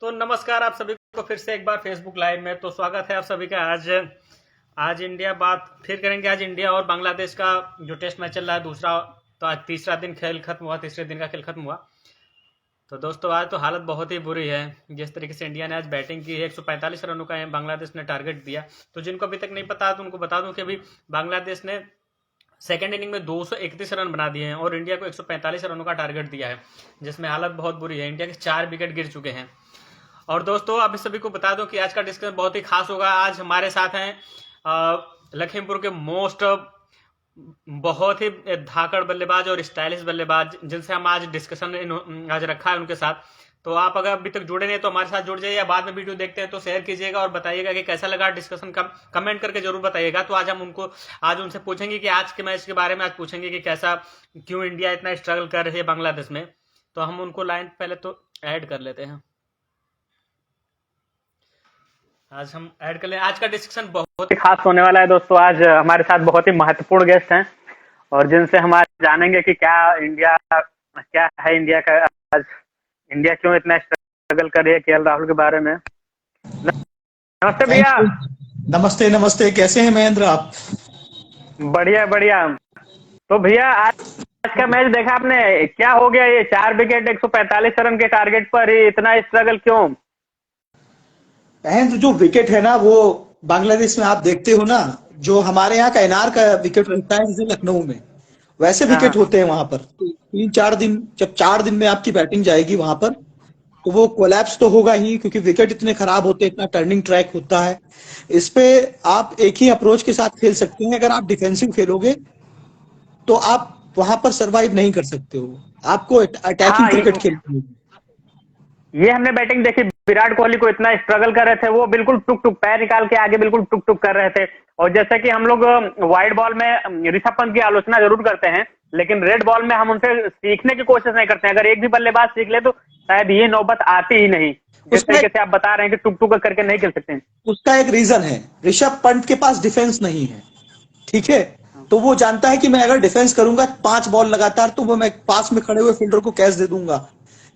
तो नमस्कार आप सभी को फिर से एक बार फेसबुक लाइव में तो स्वागत है आप सभी का। आज आज इंडिया बात फिर करेंगे। आज इंडिया और बांग्लादेश का जो टेस्ट मैच चल रहा है दूसरा, तो आज तीसरा दिन खेल खत्म हुआ, तीसरे दिन का खेल खत्म हुआ। तो दोस्तों आज तो हालत बहुत ही बुरी है। जिस तरीके से इंडिया ने आज बैटिंग की, 145 रनों का बांग्लादेश ने टारगेट दिया। तो जिनको अभी तक नहीं पता तो उनको बता दूं कि अभी बांग्लादेश ने सेकेंड इनिंग में 231 रन बना दिए हैं और इंडिया को 145 रनों का टारगेट दिया है, जिसमें हालत बहुत बुरी है। इंडिया के 4 विकेट गिर चुके हैं। और दोस्तों आप सभी को बता दो कि आज का डिस्कशन बहुत ही खास होगा। आज हमारे साथ हैं लखीमपुर के मोस्ट बहुत ही धाकड़ बल्लेबाज और स्टाइलिश बल्लेबाज, जिनसे हम आज डिस्कशन आज रखा है उनके साथ। तो आप अगर अभी तक जुड़े नहीं तो हमारे साथ जुड़ जाइए, या बाद में वीडियो देखते हैं तो शेयर कीजिएगा और बताइएगा कि कैसा लगा डिस्कशन का, कमेंट करके जरूर बताइएगा। तो आज हम उनसे पूछेंगे कि आज के मैच के बारे में आज पूछेंगे कि कैसा, क्यों इंडिया इतना स्ट्रगल कर रही है बांग्लादेश में। तो हम उनको लाइन पहले तो ऐड कर लेते हैं। आज हम ऐड कर ले। आज का डिस्कशन बहुत ही खास होने वाला है दोस्तों। आज हमारे साथ बहुत ही महत्वपूर्ण गेस्ट हैं और जिनसे हम आज जानेंगे कि क्या है इंडिया का, आज इंडिया क्यों इतना स्ट्रगल कर रही है केएल राहुल के बारे में। नमस्ते भैया। नमस्ते नमस्ते, कैसे हैं महेंद्र आप? बढ़िया बढ़िया। तो भैया आज का मैच देखा आपने, क्या हो गया ये 4 विकेट 145 रन के टारगेट पर ही इतना स्ट्रगल क्यों? महेंद्र, जो विकेट है ना वो बांग्लादेश में आप देखते हो ना, जो हमारे यहाँ का एनआर का विकेट रहता है जैसे लखनऊ में, वैसे विकेट होते हैं वहां पर। तो 3-4 दिन, जब 4 दिन में आपकी बैटिंग जाएगी वहां पर, तो वो कोलैप्स तो होगा ही, क्योंकि विकेट इतने खराब होते हैं, इतना टर्निंग ट्रैक होता है। इस पे आप एक ही अप्रोच के साथ खेल सकते हैं। अगर आप डिफेंसिव खेलोगे तो आप वहां पर सरवाइव नहीं कर सकते हो, आपको अटैकिंग क्रिकेट खेलनी होगी। ये हमने बैटिंग देखी, विराट कोहली को इतना स्ट्रगल कर रहे थे, वो बिल्कुल टुक टुक पैर निकाल के आगे बिल्कुल टुक टुक कर रहे थे। और जैसे कि हम लोग वाइड बॉल में ऋषभ पंत की आलोचना जरूर करते हैं, लेकिन रेड बॉल में हम उनसे सीखने की कोशिश नहीं करते हैं। अगर एक भी बल्लेबाज सीख ले तो शायद ये नौबत आती ही नहीं। जिस तरीके से आप बता रहे हैं कि टुक टुक करके नहीं खेल सकते। उसका एक रीजन है, ऋषभ पंत के पास डिफेंस नहीं है, ठीक है। तो वो जानता है कि मैं अगर डिफेंस करूंगा 5 बॉल लगातार, तो वो मैं पास में खड़े हुए फील्डर को कैच दे दूंगा,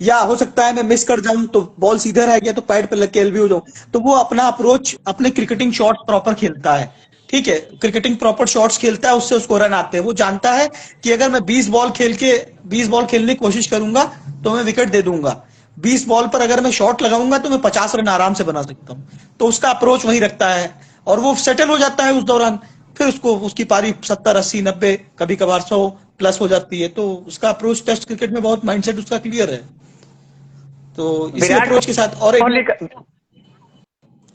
या हो सकता है मैं मिस कर जाऊं तो बॉल सीधे रह गया तो पैड पे लग के एलबी हो जाऊं। तो वो अपना अप्रोच, अपने क्रिकेटिंग शॉट्स प्रॉपर खेलता है, ठीक है। क्रिकेटिंग प्रॉपर शॉट्स खेलता है, उससे उसको रन आते हैं। वो जानता है कि अगर मैं 20 बॉल खेलने की कोशिश करूंगा तो मैं विकेट दे दूंगा, 20 बॉल पर अगर मैं शॉट लगाऊंगा तो मैं 50 रन आराम से बना सकता हूं। तो उसका अप्रोच वही रखता है और वो सेटल हो जाता है उस दौरान। फिर उसकी पारी 70, 80, 90, कभी कभार 100 प्लस हो जाती है। तो उसका अप्रोच टेस्ट क्रिकेट में बहुत माइंडसेट उसका क्लियर है। तो इसी अप्रोच के साथ, और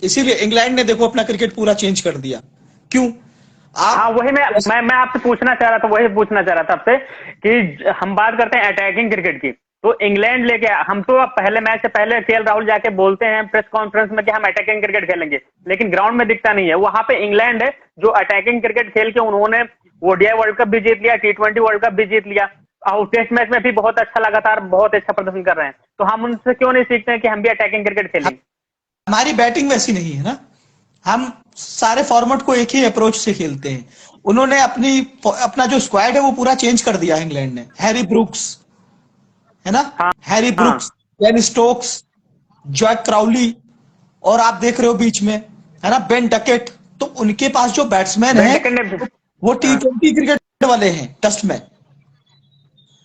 इसीलिए इंग्लैंड ने देखो अपना क्रिकेट पूरा चेंज कर दिया। क्यों? वही मैं आपसे पूछना चाह रहा था, आपसे कि हम बात करते हैं अटैकिंग क्रिकेट की। तो इंग्लैंड लेके हम तो अब पहले मैच से पहले केएल राहुल जाके बोलते हैं प्रेस कॉन्फ्रेंस में कि हम अटैकिंग क्रिकेट खेलेंगे, लेकिन ग्राउंड में दिखता नहीं है। वहां पे इंग्लैंड है जो अटैकिंग क्रिकेट खेल के उन्होंने ओडीआई वर्ल्ड कप भी जीत लिया, T20 वर्ल्ड कप भी जीत लिया, और टेस्ट मैच में भी बहुत अच्छा लगातार बहुत अच्छा प्रदर्शन कर रहे हैं। तो हम उनसे क्यों नहीं सीखते हैं कि हम भी अटैकिंग क्रिकेट खेलें? हमारी बैटिंग वैसी नहीं है ना, हम सारे फॉर्मेट को एक ही अप्रोच से खेलते हैं। उन्होंने अपना जो स्क्वाड है वो पूरा चेंज कर दिया है इंग्लैंड ने। हैरी ब्रुक्स है ना, Harry brooks, Ben Stokes, Joy Crowley, और आप देख रहे हो बीच में है ना बेन डकेट। तो उनके पास जो बैट्समैन है वो T20 क्रिकेट वाले हैं टेस्ट में।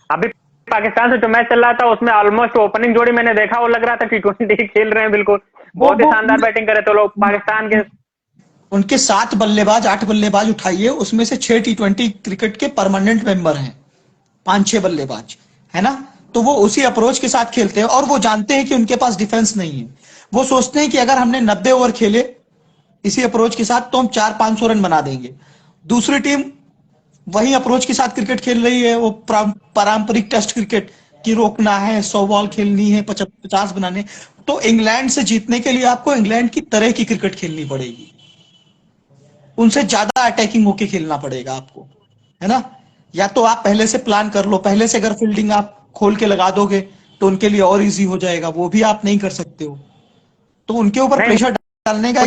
अभी पाकिस्तान से जो मैच चल रहा था उसमें ऑलमोस्ट ओपनिंग जोड़ी मैंने देखा, वो लग रहा था T20 खेल रहे हैं। बिल्कुल बहुत ही शानदार बैटिंग करे थे लोग पाकिस्तान के। उनके 7 बल्लेबाज 8 बल्लेबाज उठाइए, उसमें से 6 T20 क्रिकेट के परमानेंट मेंबर हैं, 5-6 बल्लेबाज है ना। तो वो उसी अप्रोच के साथ खेलते हैं और वो जानते हैं कि उनके पास डिफेंस नहीं है। वो सोचते हैं कि अगर हमने 90 ओवर खेले इसी अप्रोच के साथ तो हम 400-500 रन बना देंगे। दूसरी टीम वही अप्रोच के साथ क्रिकेट खेल रही है, वो पारंपरिक टेस्ट क्रिकेट की रोकना है, 100 बॉल खेलनी है, 50 बनाने। तो इंग्लैंड से जीतने के लिए आपको इंग्लैंड की तरह की क्रिकेट खेलनी पड़ेगी, उनसे ज्यादा अटैकिंग होके खेलना पड़ेगा आपको, है ना। या तो आप पहले से प्लान कर लो, पहले से अगर फील्डिंग आप खोल के लगा दोगे तो उनके लिए और इजी हो जाएगा, वो भी आप नहीं कर सकते हो। तो उनके ऊपर प्रेशर डालने का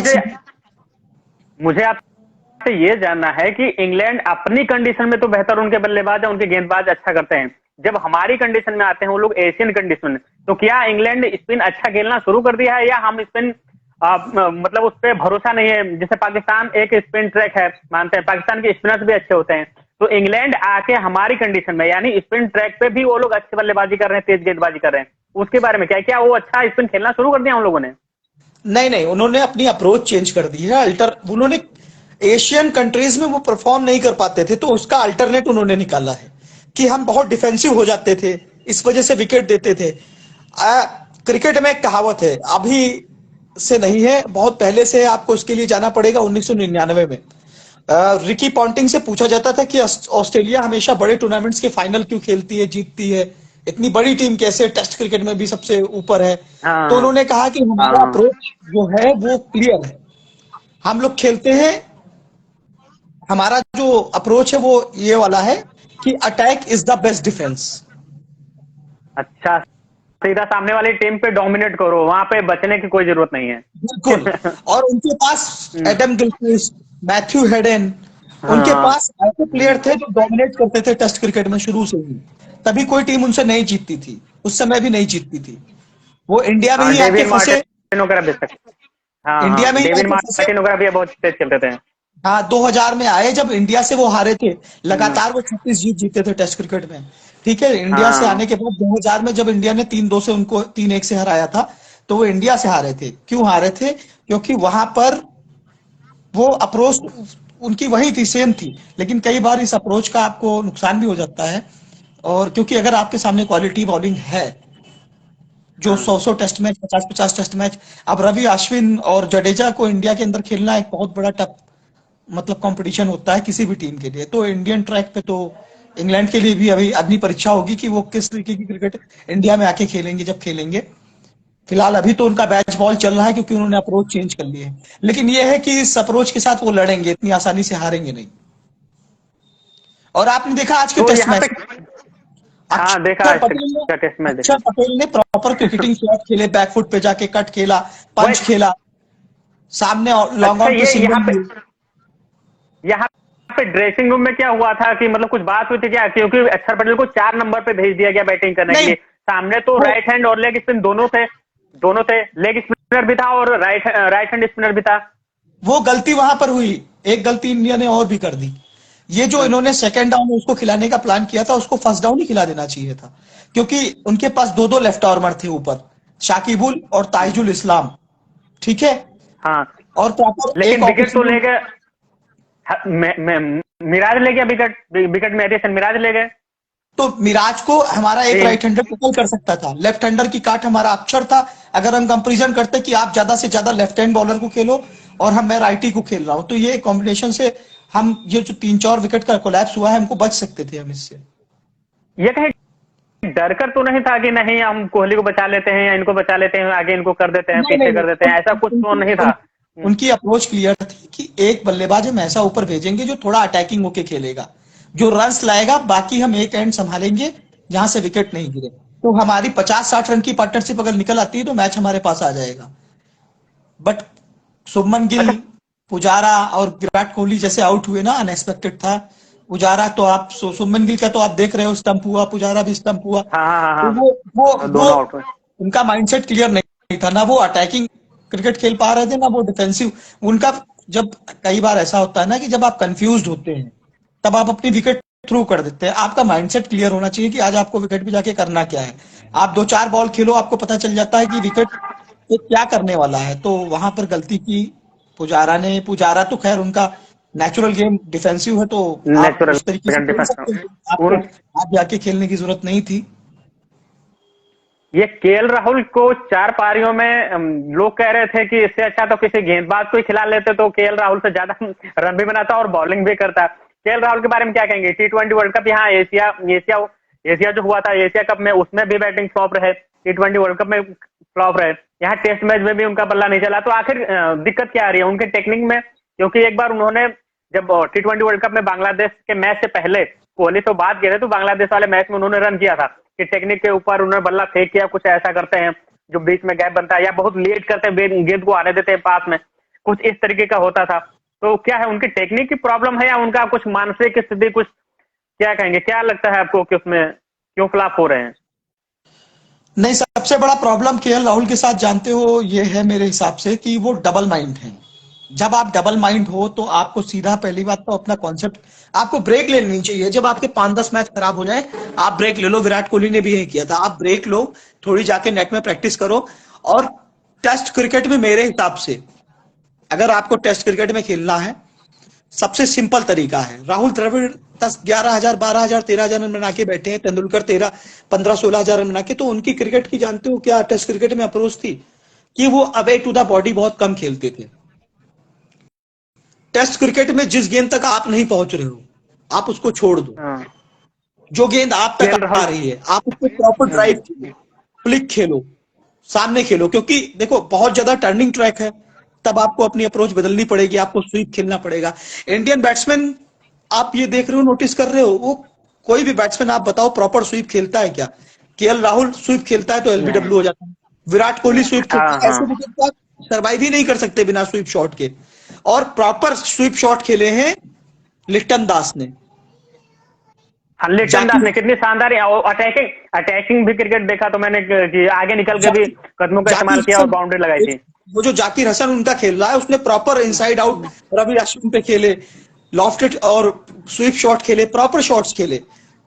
मुझे आपसे ये जानना है कि इंग्लैंड अपनी कंडीशन में तो बेहतर उनके बल्लेबाज है, उनके गेंदबाज अच्छा करते हैं। जब हमारी कंडीशन में आते हैं वो लोग एशियन कंडीशन में, तो क्या इंग्लैंड स्पिन अच्छा खेलना शुरू कर दिया है या हम स्पिन मतलब उस पर भरोसा नहीं है? जैसे पाकिस्तान एक स्पिन ट्रैक है, मानते हैं पाकिस्तान के स्पिनर्स भी अच्छे होते हैं, तो इंग्लैंड आके हमारी कंडीशन में यानी स्पिन ट्रैक पे भी वो लोग अच्छी बल्लेबाजी कर रहे हैं, तेज गेंदबाजी कर रहे हैं, उसके बारे में क्या है? क्या वो अच्छा स्पिन खेलना शुरू कर दिया उन लोगों ने? नहीं नहीं, उन्होंने अपनी अप्रोच चेंज कर दी है। अल्टर उन्होंने एशियन कंट्रीज में वो परफॉर्म नहीं कर पाते थे, तो उसका अल्टरनेट उन्होंने निकाला है कि हम बहुत डिफेंसिव हो जाते थे, इस वजह से विकेट देते थे। क्रिकेट में एक कहावत है, अभी से नहीं है, बहुत पहले से है, आपको उसके लिए जाना पड़ेगा 1999 में। रिकी पॉन्टिंग से पूछा जाता था कि ऑस्ट्रेलिया हमेशा बड़े टूर्नामेंट्स के फाइनल क्यों खेलती है, जीतती है, इतनी बड़ी टीम कैसे टेस्ट क्रिकेट में भी सबसे ऊपर है। तो हाँ उन्होंने कहा कि हमारा हाँ अप्रोच जो है वो क्लियर है, हम लोग खेलते हैं, हमारा जो अप्रोच है वो ये वाला है कि attack is the best defence. अच्छा, सीधा सामने वाली टीम पे डोमिनेट करो, वहां पे बचने की कोई जरूरत नहीं है। बिल्कुल। और उनके पास हम्म, एडम गिलक्रिस्ट, मैथ्यू हेडन, उनके हाँ पास ऐसे प्लेयर थे जो डोमिनेट करते थे टेस्ट क्रिकेट में शुरू से ही, तभी कोई टीम उनसे नहीं जीतती थी, उस समय भी नहीं जीतती थी। वो इंडिया में हाँ, ही आके डेविड फंसे, मार्टिन वगैरह भी हाँ इंडिया हाँ, में ही डेविड आके फंसे। मार्टिन वगैरह भी बहुत तेज खेलते थे। हाँ, 2000 में आए जब इंडिया से वो हारे थे, हम्म, लगातार वो 36 जीत जीते थे टेस्ट क्रिकेट में। ठीक है, इंडिया से हाँ आने के बाद 2000 में जब इंडिया ने 3-2 से उनको 3-1 से हराया था, तो वो इंडिया से हारे थे। क्यों हारे थे? क्योंकि वहां पर वो अप्रोच उनकी वही थी, सेम थी। लेकिन कई बार इस अप्रोच का आपको नुकसान भी हो जाता है, और क्योंकि अगर आपके सामने क्वालिटी बॉलिंग है जो हाँ 100-100 टेस्ट मैच, 50-50 टेस्ट मैच, अब रवि अश्विन और जडेजा को इंडिया के अंदर खेलना एक बहुत बड़ा टफ मतलब कंपटीशन होता है किसी भी टीम के लिए। तो इंडियन ट्रैक पे तो इंग्लैंड के लिए भी अभी अग्नि परीक्षा होगी कि वो किस तरीके की क्रिकेट इंडिया में आके खेलेंगे जब खेलेंगे। फिलहाल अभी तो उनका बैच बॉल चल रहा है क्योंकि उन्होंने अप्रोच चेंज कर ली है। लेकिन ये है कि इस अप्रोच के साथ वो लड़ेंगे, इतनी आसानी से हारेंगे नहीं। और आपने देखा आज के तो टेस्ट यहाँ पे, मैच, हाँ देखा अक्षर आज तक पटेल ने का टेस्ट मैच देखा। अक्षर पटेल ने प्रॉपर क्रिकेटिंग शॉट खेले, बैकफुट पे जाके कट खेला, पंच वही, खेला, सामने लॉन्ग अच्छा ऑन पे ये सिंगल लिए। यहाँ पे ड्रेसिंग रूम में क्या हुआ था कि मतलब कुछ बात हुई थी क्या? क्योंकि अक्षर पटेल को 4 नंबर पे भेज दिया गया बैटिंग करने के नहीं, लिए। सामने तो वो राइट हैंड और लेग स्पिन दोनों थे, लेग स्पिनर भी था और राइट हैंड स्पिनर भी था। वो गलती वहां पर हुई, एक गलती इंडिया ने और भी कर दी। ये जो हम्म, इन्होंने सेकंड डाउन उसको खिलाने का प्लान किया था, उसको फर्स्ट डाउन ही खिला देना चाहिए था, क्योंकि उनके पास दो दो लेफ्ट आर्मर थे ऊपर, शाकिबुल और ताइजुल इस्लाम। ठीक है, हाँ और प्रॉपर एक लेकिन विकेट तो ऑफिशियल। ले गए। मिराज ले गया विकेट, विकेट में एडिशन मिराज ले गए। तो मिराज को हमारा एक टीम राइट हैंडर टैकल कर सकता था, लेफ्ट हैंडर की काट हमारा अक्षर था। अगर हम कंपेरिजन करते कि आप ज्यादा से ज्यादा लेफ्ट हैंड बॉलर को खेलो और मैं राइटी को खेल रहा हूं, तो ये कॉम्बिनेशन से हम ये जो 3-4 विकेट का कोलैप्स हुआ है, हमको बच सकते थे हम इससे। ये कहीं डर कर तो नहीं था कि नहीं हम कोहली को बचा लेते हैं या इनको बचा लेते हैं, आगे इनको कर देते हैं, नहीं पीछे नहीं नहीं, कर देते हैं, ऐसा कुछ तो नहीं था? उनकी अप्रोच क्लियर थी कि एक बल्लेबाज हम ऐसा ऊपर भेजेंगे जो थोड़ा अटैकिंग होके खेलेगा, जो रन्स लाएगा, बाकी हम एक एंड संभालेंगे जहां से विकेट नहीं गिरे। तो हमारी 50-60 रन की पार्टनरशिप अगर निकल आती है तो मैच हमारे पास आ जाएगा। बट शुभमन गिल, अच्छा, पुजारा और विराट कोहली जैसे आउट हुए ना, अनएक्सपेक्टेड था। पुजारा तो आप शुभमन गिल का तो आप देख रहे हो, स्टंप हुआ, पुजारा भी स्टंप हुआ। हाँ हाँ तो हाँ वो दोनों आउट हुए। उनका माइंडसेट क्लियर नहीं था, ना वो अटैकिंग क्रिकेट खेल पा रहे थे, ना वो डिफेंसिव। उनका जब कई बार ऐसा होता है ना कि जब आप कंफ्यूज होते हैं तब आप अपनी विकेट थ्रू कर देते हैं। आपका माइंडसेट क्लियर होना चाहिए कि आज आपको विकेट पे जाके करना क्या है। आप 2-4 बॉल खेलो, आपको पता चल जाता है कि विकेट पे क्या करने वाला है। तो वहां पर गलती की पुजारा ने। पुजारा तो खैर उनका नेचुरल गेम डिफेंसिव है, तो आप नेचुरल उस तरीके से खेल सकते हैं, आपको उन आगे आके खेलने की जरूरत नहीं थी। ये केएल राहुल को 4 पारियों में लोग कह रहे थे कि इससे अच्छा तो किसी गेंदबाज को ही खिला लेते तो केएल राहुल से ज्यादा रन भी बनाता और बॉलिंग भी करता। केएल राहुल के बारे में क्या कहेंगे? T20 वर्ल्ड कप, यहाँ एशिया एशिया एशिया जो हुआ था एशिया कप में, उसमें भी बैटिंग फ्लॉप रहे, T20 वर्ल्ड कप में फ्लॉप रहे, यहाँ टेस्ट मैच में भी उनका बल्ला नहीं चला। तो आखिर दिक्कत क्या आ रही है उनके टेक्निक में? क्योंकि एक बार उन्होंने जब T20 वर्ल्ड कप में बांग्लादेश के मैच से पहले कोहली तो बात किए थे, तो बांग्लादेश वाले मैच में उन्होंने रन किया था कि टेक्निक के ऊपर उन्होंने बल्ला फेंक किया, कुछ ऐसा करते हैं जो बीच में गैप बनता है या बहुत लेट करते हैं, गेंद को आने देते हैं पास में, कुछ इस तरीके का होता था। तो क्या है, उनकी टेक्निक की प्रॉब्लम है या उनका कुछ मानसिक स्थिति, कुछ क्या कहेंगे? क्या लगता है आपको कि उसमें क्यों फ्लॉप हो रहे हैं? नहीं, सबसे बड़ा प्रॉब्लम केएल राहुल के साथ जानते हो ये है मेरे हिसाब से कि वो डबल माइंड है। जब आप डबल माइंड हो तो आपको सीधा पहली बात तो अपना कॉन्सेप्ट आपको ब्रेक ले लेनी चाहिए। जब आपके 5-10 मैच खराब हो जाए आप ब्रेक ले लो। विराट कोहली ने भी यही किया था। आप ब्रेक लो, थोड़ी जाके नेट में प्रैक्टिस करो। और टेस्ट क्रिकेट में मेरे हिसाब से अगर आपको टेस्ट क्रिकेट में खेलना है सबसे सिंपल तरीका है। राहुल द्रविड़ 10-11 हजार 12 हजार 13 हजार रन बना के बैठे हैं। तेंदुलकर 13-15-16 हजार रन बना के। तो उनकी क्रिकेट की जानते हो क्या टेस्ट क्रिकेट में अप्रोच थी कि वो अवे टू द बॉडी बहुत कम खेलते थे। टेस्ट क्रिकेट में जिस गेंद तक आप नहीं पहुंच रहे हो आप उसको छोड़ दो। हाँ, जो गेंद आप तक केएल आ राहुल। रही है आप उसको प्रॉपर ड्राइव खेलो, फ्लिक खेलो, सामने खेलो। क्योंकि देखो बहुत ज्यादा टर्निंग ट्रैक है, तब आपको अपनी अप्रोच बदलनी पड़ेगी, आपको स्वीप खेलना पड़ेगा। इंडियन बैट्समैन आप ये देख रहे हो, नोटिस कर रहे हो, वो कोई भी बैट्समैन आप बताओ प्रॉपर स्वीप खेलता है क्या? केएल राहुल स्वीप खेलता है तो नहीं। एलबीडब्ल्यू हो जाता है। विराट कोहली स्वीप खेलता हाँ है, हाँ ऐसे विकेट को आप सर्वाइव ही नहीं कर सकते बिना स्वीप शॉट के। और प्रॉपर स्वीप शॉट खेले हैं लिट्टन दास ने। हाँ, लिटन दास जाकिर ने कितनी शानदार अटैकिंग अटैकिंग भी क्रिकेट देखा तो मैंने कि आगे निकल के भी जाकिर कदमों का जाकिर इस्तेमाल किया और हसन बाउंड्री लगाई थी। वो जो जाकिर हसन उनका खेल रहा है उसने proper inside out Ravi Ashwin पे खेले, लॉफ्टेड और स्वीप शॉट खेले, प्रॉपर शॉट्स खेले।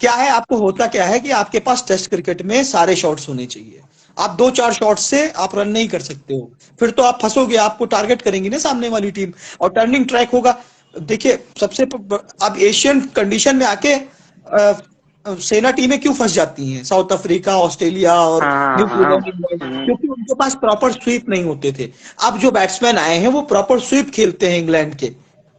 क्या है आपको होता क्या है कि आपके पास टेस्ट क्रिकेट में सारे शॉट्स होने चाहिए। आप 2-4 शॉट से आप रन नहीं कर सकते हो, फिर तो आप फंसोगे। आपको टारगेट करेंगी ना सामने वाली टीम और टर्निंग ट्रैक होगा। देखिए अब एशियन कंडीशन में आके सेना टीमें क्यों फंस जाती हैं, साउथ अफ्रीका, ऑस्ट्रेलिया और हाँ हाँ न्यूजीलैंड, इंग्लैंड, क्योंकि उनके पास प्रॉपर स्वीप नहीं होते थे। अब जो बैट्समैन आए हैं वो प्रॉपर स्वीप खेलते हैं इंग्लैंड के,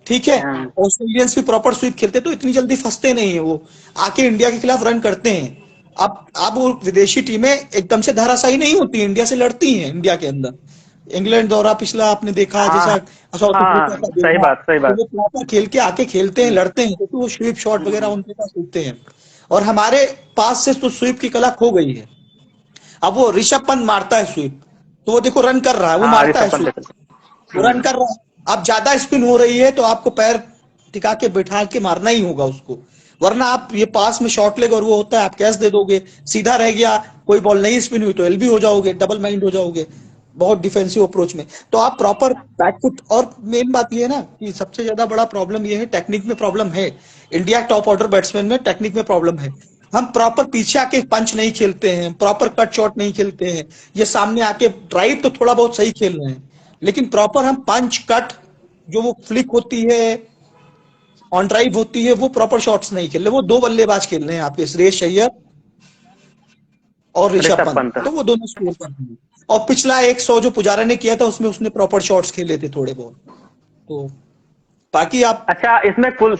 ठीक है। हाँ, ऑस्ट्रेलियंस भी प्रॉपर स्वीप खेलते तो इतनी जल्दी फंसते नहीं है, वो आके इंडिया के खिलाफ रन करते हैं। अब वो विदेशी टीमें एकदम से धराशायी नहीं होती, इंडिया से लड़ती हैं इंडिया के अंदर। इंग्लैंड दौरा पिछला आपने देखा, हाँ, जैसा साउथ अफ्रीका हाँ, का सही देखा, बात सही तो बात। वो प्रॉपर खेल के आके खेलते हैं, लड़ते हैं, क्योंकि वो स्वीप शॉट वगैरह उनके पास होते हैं। और हमारे पास से तो स्वीप की कला खो गई है। अब वो ऋषभ पंत मारता है स्वीप, तो वो देखो रन कर रहा है, वो हाँ, मारता है ऋषभ पंत। स्वीप, वो रन कर रहा है। अब ज्यादा स्पिन हो रही है तो आपको पैर टिका के बैठा के मारना ही होगा उसको, वरना आप ये पास में शॉर्ट लेग और वो होता है आप कैच दे दोगे, सीधा रह गया, कोई बॉल नहीं स्पिन हुई तो एलबी हो जाओगे, डबल माइंड हो जाओगे बहुत डिफेंसिव अप्रोच में। तो आप प्रॉपर बैकफुट, और मेन बात ये है ना कि सबसे ज्यादा बड़ा प्रॉब्लम ये है, टेक्निक में प्रॉब्लम है। इंडिया टॉप ऑर्डर बैट्समैन में टेक्निक में प्रॉब्लम है। हम प्रॉपर पीछे आके पंच नहीं खेलते हैं, प्रॉपर कट शॉट नहीं खेलते हैं। ये सामने आके ड्राइव तो थोड़ा बहुत सही खेल रहे हैं, लेकिन प्रॉपर हम पंच कट जो वो फ्लिक होती है, ऑन ड्राइव होती है, वो प्रॉपर शॉट्स नहीं खेल रहे। वो दो बल्लेबाज खेल रहे हैं आपके, श्रेयस अय्यर और ऋषभ ऋषभ पंत, पंत। तो वो दोनों स्कोर कर रहे हैं। और पिछला 100 जो पुजारा ने किया था उसमें उसने प्रॉपर शॉट्स खेले थे थोड़े बहुत। तो बाकी आप अच्छा, इसमें कुल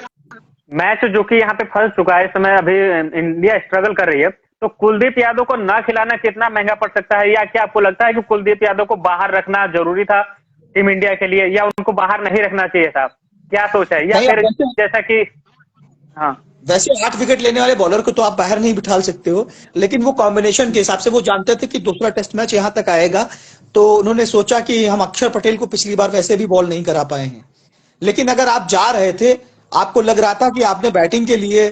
मैच जो कि यहाँ पे फंस चुका है इस समय, अभी इंडिया स्ट्रगल कर रही है, तो कुलदीप यादव को ना खिलाना कितना महंगा पड़ सकता है? या क्या आपको लगता है कि कुलदीप यादव को बाहर रखना जरूरी था टीम इंडिया के लिए, या उनको बाहर नहीं रखना चाहिए था? क्या सोच है? या नहीं, फिर वैसे जैसा कि हाँ वैसे 8 विकेट लेने वाले बॉलर को तो आप बाहर नहीं बिठा सकते हो, लेकिन वो कॉम्बिनेशन के हिसाब से वो जानते थे कि दूसरा टेस्ट मैच यहाँ तक आएगा, तो उन्होंने सोचा कि हम अक्षर पटेल को पिछली बार वैसे भी बॉल नहीं करा पाए हैं। लेकिन अगर आप जा रहे थे, आपको लग रहा था कि आपने बैटिंग के लिए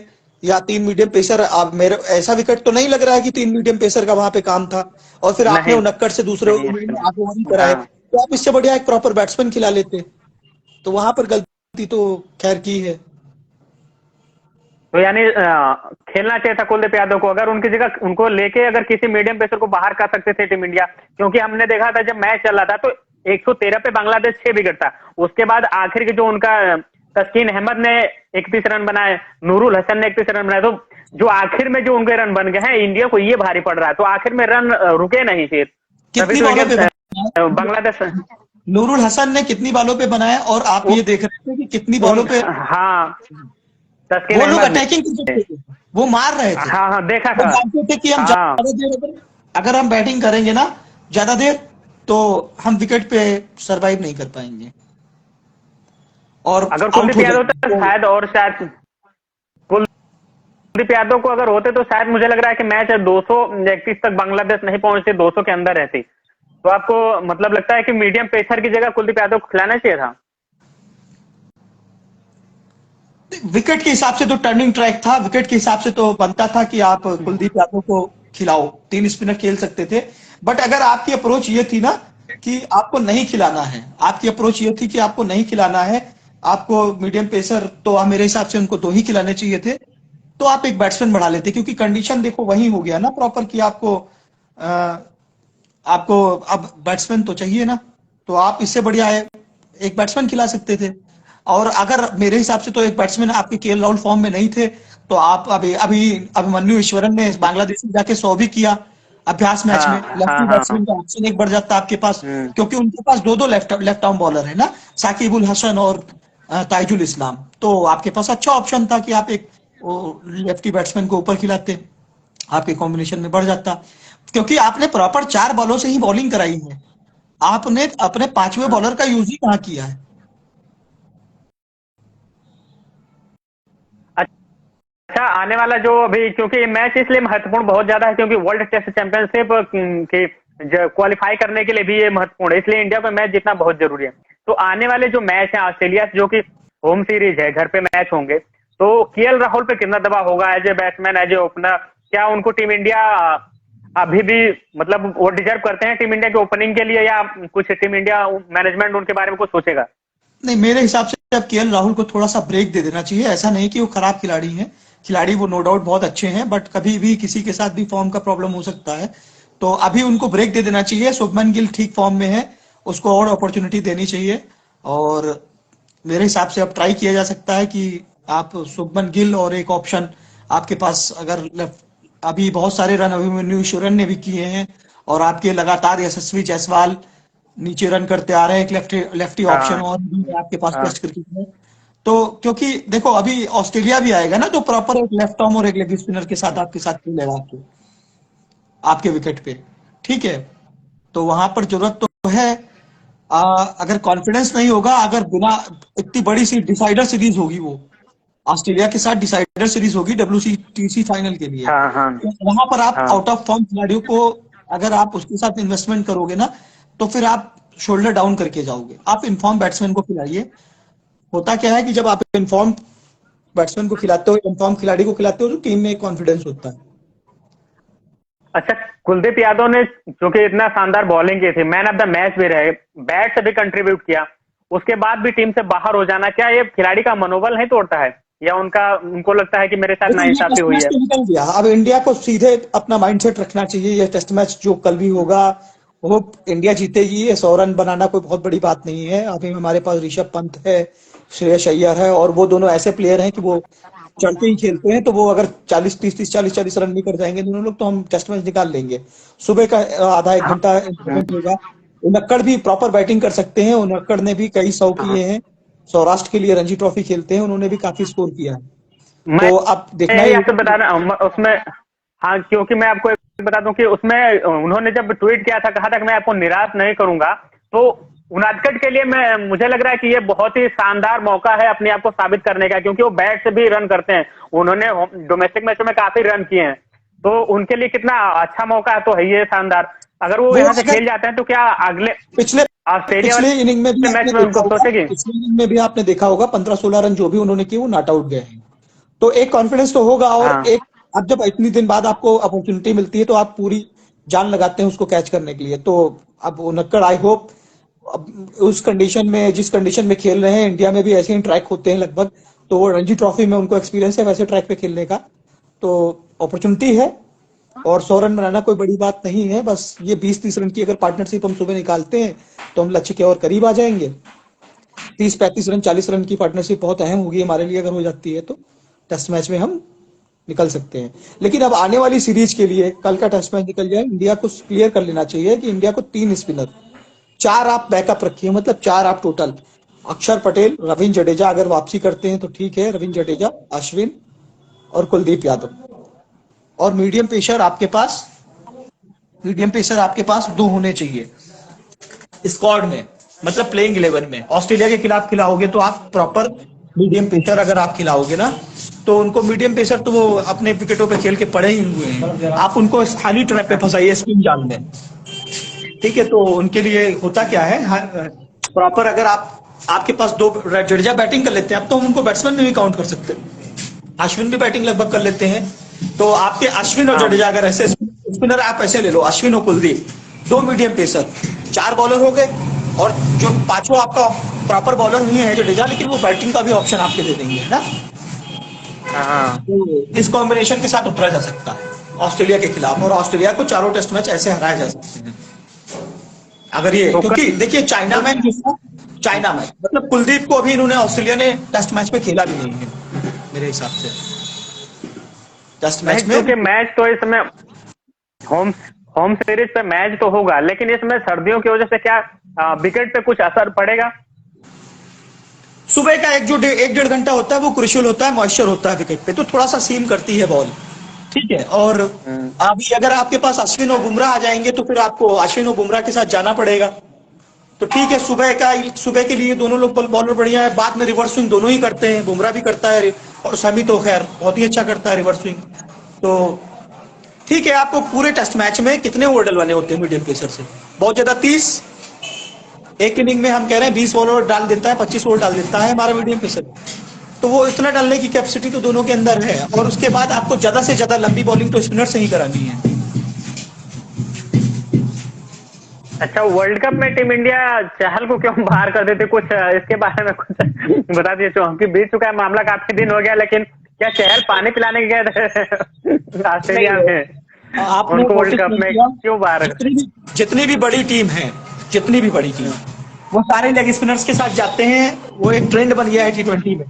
या 3 मीडियम पेसर, आप मेरे ऐसा विकेट तो नहीं लग रहा है कि 3 मीडियम पेसर का वहां पे काम था, और फिर आपने नहीं उनक्कड़ से दूसरे नहीं ओवर में 8 ओवर कराए, हाँ, तो आप इससे बढ़िया एक प्रॉपर बैट्समैन खिला लेते। तो वहां पर गलती तो खैर की है। तो यानी खेलना चाहिए था कुलदीप यादव को, अगर उनकी जगह उनको लेके अगर किसी मीडियम पेसर को बाहर कर सकते थे टीम इंडिया। क्योंकि हमने देखा था जब मैच चल रहा था तो 113 पे बांग्लादेश 6 विकेट था, उसके बाद आखिर के जो उनका तस्कीन अहमद ने 31 रन बनाए, नूरुल हसन ने 31 रन बनाए, तो जो आखिर में जो उनके रन बन गए हैं, इंडिया को ये भारी पड़ रहा है। तो आखिर में रन रुके नहीं फिर, तभी कितनी तो बॉलों पे विकेट बनाया बांग्लादेश। नूरुल हसन ने, कितनी बॉलों पे बनाया, और आप ये देख रहे थे कि कितनी बॉलों पे हाँ, तस्कीन वो लोग अहमद अटैकिंग कर ने। सकते थे, वो मार रहे थे। हाँ हाँ, देखा वो था। जानते थे कि हम हाँ, ज्यादा देर अगर हम बैटिंग करेंगे ना ज्यादा देर, तो हम विकेट पे सरवाइव नहीं कर पाएंगे और अगर आउट कुलदीप हो यादव जाएंगे। होता तो शायद, और शायद कुलदीप यादव को अगर होते तो शायद मुझे लग रहा है कि मैच 231 तक बांग्लादेश नहीं पहुंचते, 200 के अंदर रहती। तो आपको मतलब लगता है कि मीडियम पेसर की जगह कुलदीप यादव को खिलाना चाहिए था? विकेट के हिसाब से तो टर्निंग ट्रैक था, विकेट के हिसाब से तो बनता था कि आप कुलदीप यादव को खिलाओ, 3 स्पिनर खेल सकते थे। बट अगर आपकी अप्रोच ये थी ना कि आपको नहीं खिलाना है, आपकी अप्रोच ये थी कि आपको नहीं खिलाना है, आपको मीडियम पेसर, तो मेरे हिसाब से उनको 2 ही खिलाने चाहिए थे। तो आप एक बैट्समैन बढ़ा लेते, क्योंकि कंडीशन देखो वही हो गया ना प्रॉपर कि आपको अब बैट्समैन तो चाहिए ना, तो आप इससे बढ़िया है एक बैट्समैन खिला सकते थे। और अगर मेरे हिसाब से तो एक बैट्समैन आपके केएल राहुल फॉर्म में नहीं थे, तो आप अभी अभी अभिमन्यु ईश्वरन ने बांग्लादेश में जाके 100 भी किया अभ्यास मैच हाँ में, लेफ्टी हाँ हाँ हाँ। बैट्समैन का ऑप्शन एक बढ़ जाता आपके पास, हम्म। क्योंकि उनके पास दो दो लेफ्ट आर्म बॉलर है ना, साकिब उल हसन और ताइजुल इस्लाम, तो आपके पास अच्छा ऑप्शन था कि आप एक लेफ्टी बैट्समैन को ऊपर खिलाते, आपके कॉम्बिनेशन में बढ़ जाता। क्योंकि आपने प्रॉपर 4 बॉलों से ही बॉलिंग कराई है, आपने अपने 5वें बॉलर का यूज ही कहाँ किया है। अच्छा, आने वाला जो अभी, क्योंकि ये मैच इसलिए महत्वपूर्ण बहुत ज्यादा है क्योंकि वर्ल्ड टेस्ट चैंपियनशिप की क्वालिफाई करने के लिए भी ये महत्वपूर्ण है, इसलिए इंडिया को मैच जीतना बहुत जरूरी है। तो आने वाले जो मैच है ऑस्ट्रेलिया से, जो कि होम सीरीज है, घर पे मैच होंगे, तो केएल राहुल पे कितना दबाव होगा as a batsman, as a opener? क्या उनको टीम इंडिया अभी भी, मतलब वो डिजर्व करते हैं टीम इंडिया के ओपनिंग के लिए, या कुछ टीम इंडिया मैनेजमेंट उनके बारे में कुछ सोचेगा? नहीं, मेरे हिसाब से अब केएल राहुल को थोड़ा सा ब्रेक दे देना चाहिए। ऐसा नहीं कि वो खराब खिलाड़ी हैं, खिलाड़ी वो नो डाउट बहुत अच्छे हैं, बट कभी भी किसी के साथ भी फॉर्म का प्रॉब्लम हो सकता है, तो अभी उनको ब्रेक दे देना चाहिए। शुभमन गिल ठीक फॉर्म में है, उसको और अपॉर्चुनिटी देनी चाहिए। और मेरे हिसाब से अब ट्राई किया जा सकता है कि आप शुभमन गिल और एक ऑप्शन आपके पास, अगर अभी बहुत सारे रन अभिमन्यु ईश्वरन ने भी किए हैं, और आपके लगातार यशस्वी जायसवाल नीचे रन करते आ रहे हैं, एक लेफ्टी ऑप्शन हाँ और भी है आपके पास हाँ टेस्ट क्रिकेट में। तो क्योंकि देखो अभी ऑस्ट्रेलिया भी आएगा ना, जो प्रॉपर एक लेफ्ट आर्म और एक लेग स्पिनर के साथ आपके साथ खेलेगा आपके विकेट पे, ठीक है, तो वहां पर जरूरत तो है। अगर कॉन्फिडेंस नहीं होगा, अगर बिना, इतनी बड़ी सी डिसाइडर सीरीज होगी वो, ऑस्ट्रेलिया के साथ डिसाइडर सीरीज होगी WCTC फाइनल के लिए, हाँ हाँ तो वहां पर आप हाँ। आउट ऑफ फॉर्म खिलाड़ियों को अगर आप उसके साथ इन्वेस्टमेंट करोगे ना, तो फिर आप शोल्डर डाउन करके जाओगे। आप इन्फॉर्म बैट्समैन को खिलाइए। होता क्या है कि जब आप इन्फॉर्म बैट्समैन को खिलाते हो, इन्फॉर्म खिलाड़ी को खिलाते हो, तो टीम में कॉन्फिडेंस होता है। अच्छा, कुलदीप यादव ने क्योंकि इतना शानदार बॉलिंग की थी, मैन ऑफ द मैच भी रहे, बैट से भी कंट्रीब्यूट किया, उसके बाद भी टीम से बाहर हो जाना, क्या ये खिलाड़ी का मनोबल नहीं तोड़ता है, या उनको लगता है कि मेरे साथ देखो, ये नाइंसाफी टेस्ट हुई मैच है? तो निकल गया, अब इंडिया को सीधे अपना माइंडसेट रखना चाहिए। ये टेस्ट मैच जो कल भी होगा, वो इंडिया जीतेगी। ये 100 रन बनाना कोई बहुत बड़ी बात नहीं है। अभी हमारे पास ऋषभ पंत है, श्रेयस अय्यर है, और वो दोनों ऐसे प्लेयर हैं कि वो चढ़ते ही खेलते हैं, तो वो अगर 40 रन भी कर जाएंगे दोनों लोग, तो हम टेस्ट मैच निकाल लेंगे। सुबह का आधा एक हाँ घंटा इम्पोर्टेंट होगा। उनक्कड़ भी प्रॉपर बैटिंग कर सकते हैं, उनक्कड़ ने भी कई 100 हाँ। किए हैं, सौराष्ट्र के लिए रणजी ट्रॉफी खेलते हैं, उन्होंने भी काफी स्कोर किया है। मैं तो अब देखना यही ही आपसे होगा बता कि रहा हूँ उसमें। हाँ, क्योंकि मैं आपको एक बता दूं कि उसमें उन्होंने जब ट्वीट किया था, कहा था कि मैं आपको निराश नहीं करूंगा, तो उनादकट के लिए मुझे लग रहा है कि ये बहुत ही शानदार मौका है अपने आप को साबित करने का, क्योंकि वो बैट से भी रन करते हैं, उन्होंने डोमेस्टिक मैचों में काफी रन किए हैं, तो उनके लिए कितना अच्छा मौका है, तो है ये शानदार। अगर वो वो यहाँ से अगर खेल जाते हैं तो क्या अगले पिछले ऑस्ट्रेलिया पिछले इनिंग में भी वाले आपने मैच में देखा उनको होगा, सोचेगी? पिछले इनिंग में भी आपने देखा होगा 15-16 रन जो भी उन्होंने किए वो नॉट आउट गए हैं। तो एक कॉन्फिडेंस तो होगा, और हाँ एक, अब जब इतनी दिन बाद आपको अपॉर्चुनिटी मिलती है, तो आप पूरी जान लगाते हैं उसको कैच करने के लिए। तो अब उनक्कड़, आई होप, उस कंडीशन में, जिस कंडीशन में खेल रहे हैं, इंडिया में भी ऐसे ही ट्रैक होते हैं लगभग, तो वो रणजी ट्रॉफी में उनको एक्सपीरियंस है वैसे ट्रैक पे खेलने का, तो अपॉर्चुनिटी है। और 100 रन बनाना कोई बड़ी बात नहीं है, बस ये 20-30 रन की अगर पार्टनरशिप हम सुबह निकालते हैं, तो हम लक्ष्य के और करीब आ जाएंगे। 30-35 रन, 40 रन की पार्टनरशिप बहुत अहम होगी हमारे लिए, अगर हो जाती है तो टेस्ट मैच में हम निकल सकते हैं। लेकिन अब आने वाली सीरीज के लिए, कल का टेस्ट मैच निकल जाए, इंडिया को क्लियर कर लेना चाहिए कि इंडिया को 3 स्पिनर, 4 आप बैकअप रखिए, मतलब 4 आप टोटल, अक्षर पटेल, रविंद्र जडेजा अगर वापसी करते हैं तो ठीक है, रविंद्र जडेजा, अश्विन और कुलदीप यादव। और मीडियम पेसर आपके पास 2 होने चाहिए स्क्वाड में, मतलब प्लेइंग 11 में। ऑस्ट्रेलिया के खिलाफ खिलाओगे तो आप प्रॉपर मीडियम पेसर अगर आप खिलाओगे ना, तो उनको मीडियम पेसर तो वो अपने विकेटों पे खेल के पड़े ही हुए हैं, आप उनको खाली ट्रैप पे फंसाइए, स्पिन जाल में, ठीक है। तो उनके लिए होता क्या है, प्रॉपर अगर आप आपके पास दो, जडेजा बैटिंग कर लेते हैं, अब तो हम उनको बैट्समैन में भी काउंट कर सकते हैं, अश्विन भी बैटिंग लगभग कर लेते हैं। तो आपके अश्विन और हाँ जडेजा अगर ऐसे स्पिनर आप ऐसे ले लो, अश्विन और कुलदीप, दो मीडियम पेसर, 4 बॉलर हो गए, और जो पांचों आपका प्रॉपर बॉलर नहीं है जडेजा, लेकिन वो बैटिंग का भी ऑप्शन आपके दे देंगे, है ना। हाँ। तो इस कॉम्बिनेशन के साथ उतरा जा सकता है ऑस्ट्रेलिया के खिलाफ, और ऑस्ट्रेलिया को चारों टेस्ट मैच ऐसे हराया जा सकते हैं अगर ये, तो क्योंकि देखिए चाइना में मतलब कुलदीप को अभी इन्होंने, ऑस्ट्रेलिया ने टेस्ट मैच में खेला भी नहीं है मेरे हिसाब से, टेस्ट नहीं, मैच में। क्योंकि मैच तो इस समय होम होम सीरीज पे मैच तो होगा, लेकिन इसमें सर्दियों की वजह से क्या विकेट पे कुछ असर पड़ेगा? सुबह का एक डेढ़ घंटा होता है वो क्रुशियल होता है, मॉइस्चर होता है विकेट पे, तो थोड़ा सा सीम करती है बॉल, ठीक है। और अभी अगर आपके पास अश्विन और बुमराह आ जाएंगे तो फिर आपको अश्विन और बुमराह के साथ जाना पड़ेगा, तो ठीक है। सुबह के लिए दोनों लोग बॉलर बढ़िया है, बाद में रिवर्स स्विंग दोनों ही करते हैं, बुमराह भी करता है और शमी तो खैर बहुत ही अच्छा करता है रिवर्स स्विंग। तो ठीक है, आपको पूरे टेस्ट मैच में कितने ओवर डलवाने होते हैं मीडियम पेसर से? बहुत ज्यादा 30, एक इनिंग में हम कह रहे हैं 20 ओवर डाल देता है, 25 ओवर डाल देता है हमारा मीडियम पेसर, तो वो इतना डालने की कैपेसिटी तो दोनों के अंदर है। और उसके बाद आपको ज्यादा से ज्यादा लंबी बॉलिंग तो स्पिनर से ही करानी है। अच्छा, वर्ल्ड कप में टीम इंडिया चहल को क्यों बाहर कर देती, कुछ इसके बारे में कुछ बता दीजिए। क्योंकि बीत चुका है मामला, काफी दिन हो गया, लेकिन क्या चहल पानी पिलाने गए थे ऑस्ट्रेलिया में? आपने उनको वर्ल्ड नोटिस कप नहीं में किया, क्यों बाहर? जितनी भी बड़ी टीम है, जितनी भी बड़ी टीम, वो सारे लेग स्पिनर्स के साथ जाते हैं, वो एक ट्रेंड बन गया है T20 में,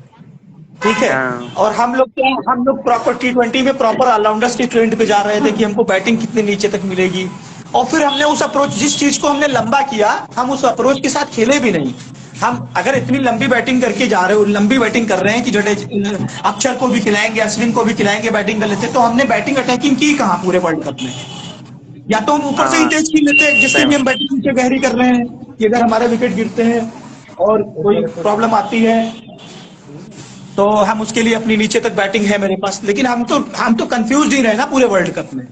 ठीक है। हाँ। और हम लोग प्रॉपर T20 में प्रॉपर ऑलराउंडर्स की ट्रेंड पे जा रहे थे कि हमको बैटिंग कितने नीचे तक मिलेगी, और फिर हमने उस अप्रोच, जिस चीज को हमने लंबा किया, हम उस अप्रोच के साथ खेले भी नहीं। हम अगर इतनी लंबी बैटिंग करके जा रहे हो, लंबी बैटिंग कर रहे हैं कि जडेजा अक्षर को भी खिलाएंगे, अश्विन को भी खिलाएंगे, बैटिंग कर लेते, तो हमने बैटिंग अटैकिंग की कहाँ पूरे वर्ल्ड कप में? या तो हम ऊपर से ही हाँ, तेज खेल लेते हैं, जिससे भी हम बैटिंग नीचे गहरी कर रहे हैं कि अगर हमारे विकेट गिरते हैं और कोई प्रॉब्लम आती है तो हम उसके लिए अपनी नीचे तक बैटिंग है मेरे पास। लेकिन हम तो कंफ्यूज ही रहे ना पूरे वर्ल्ड कप में।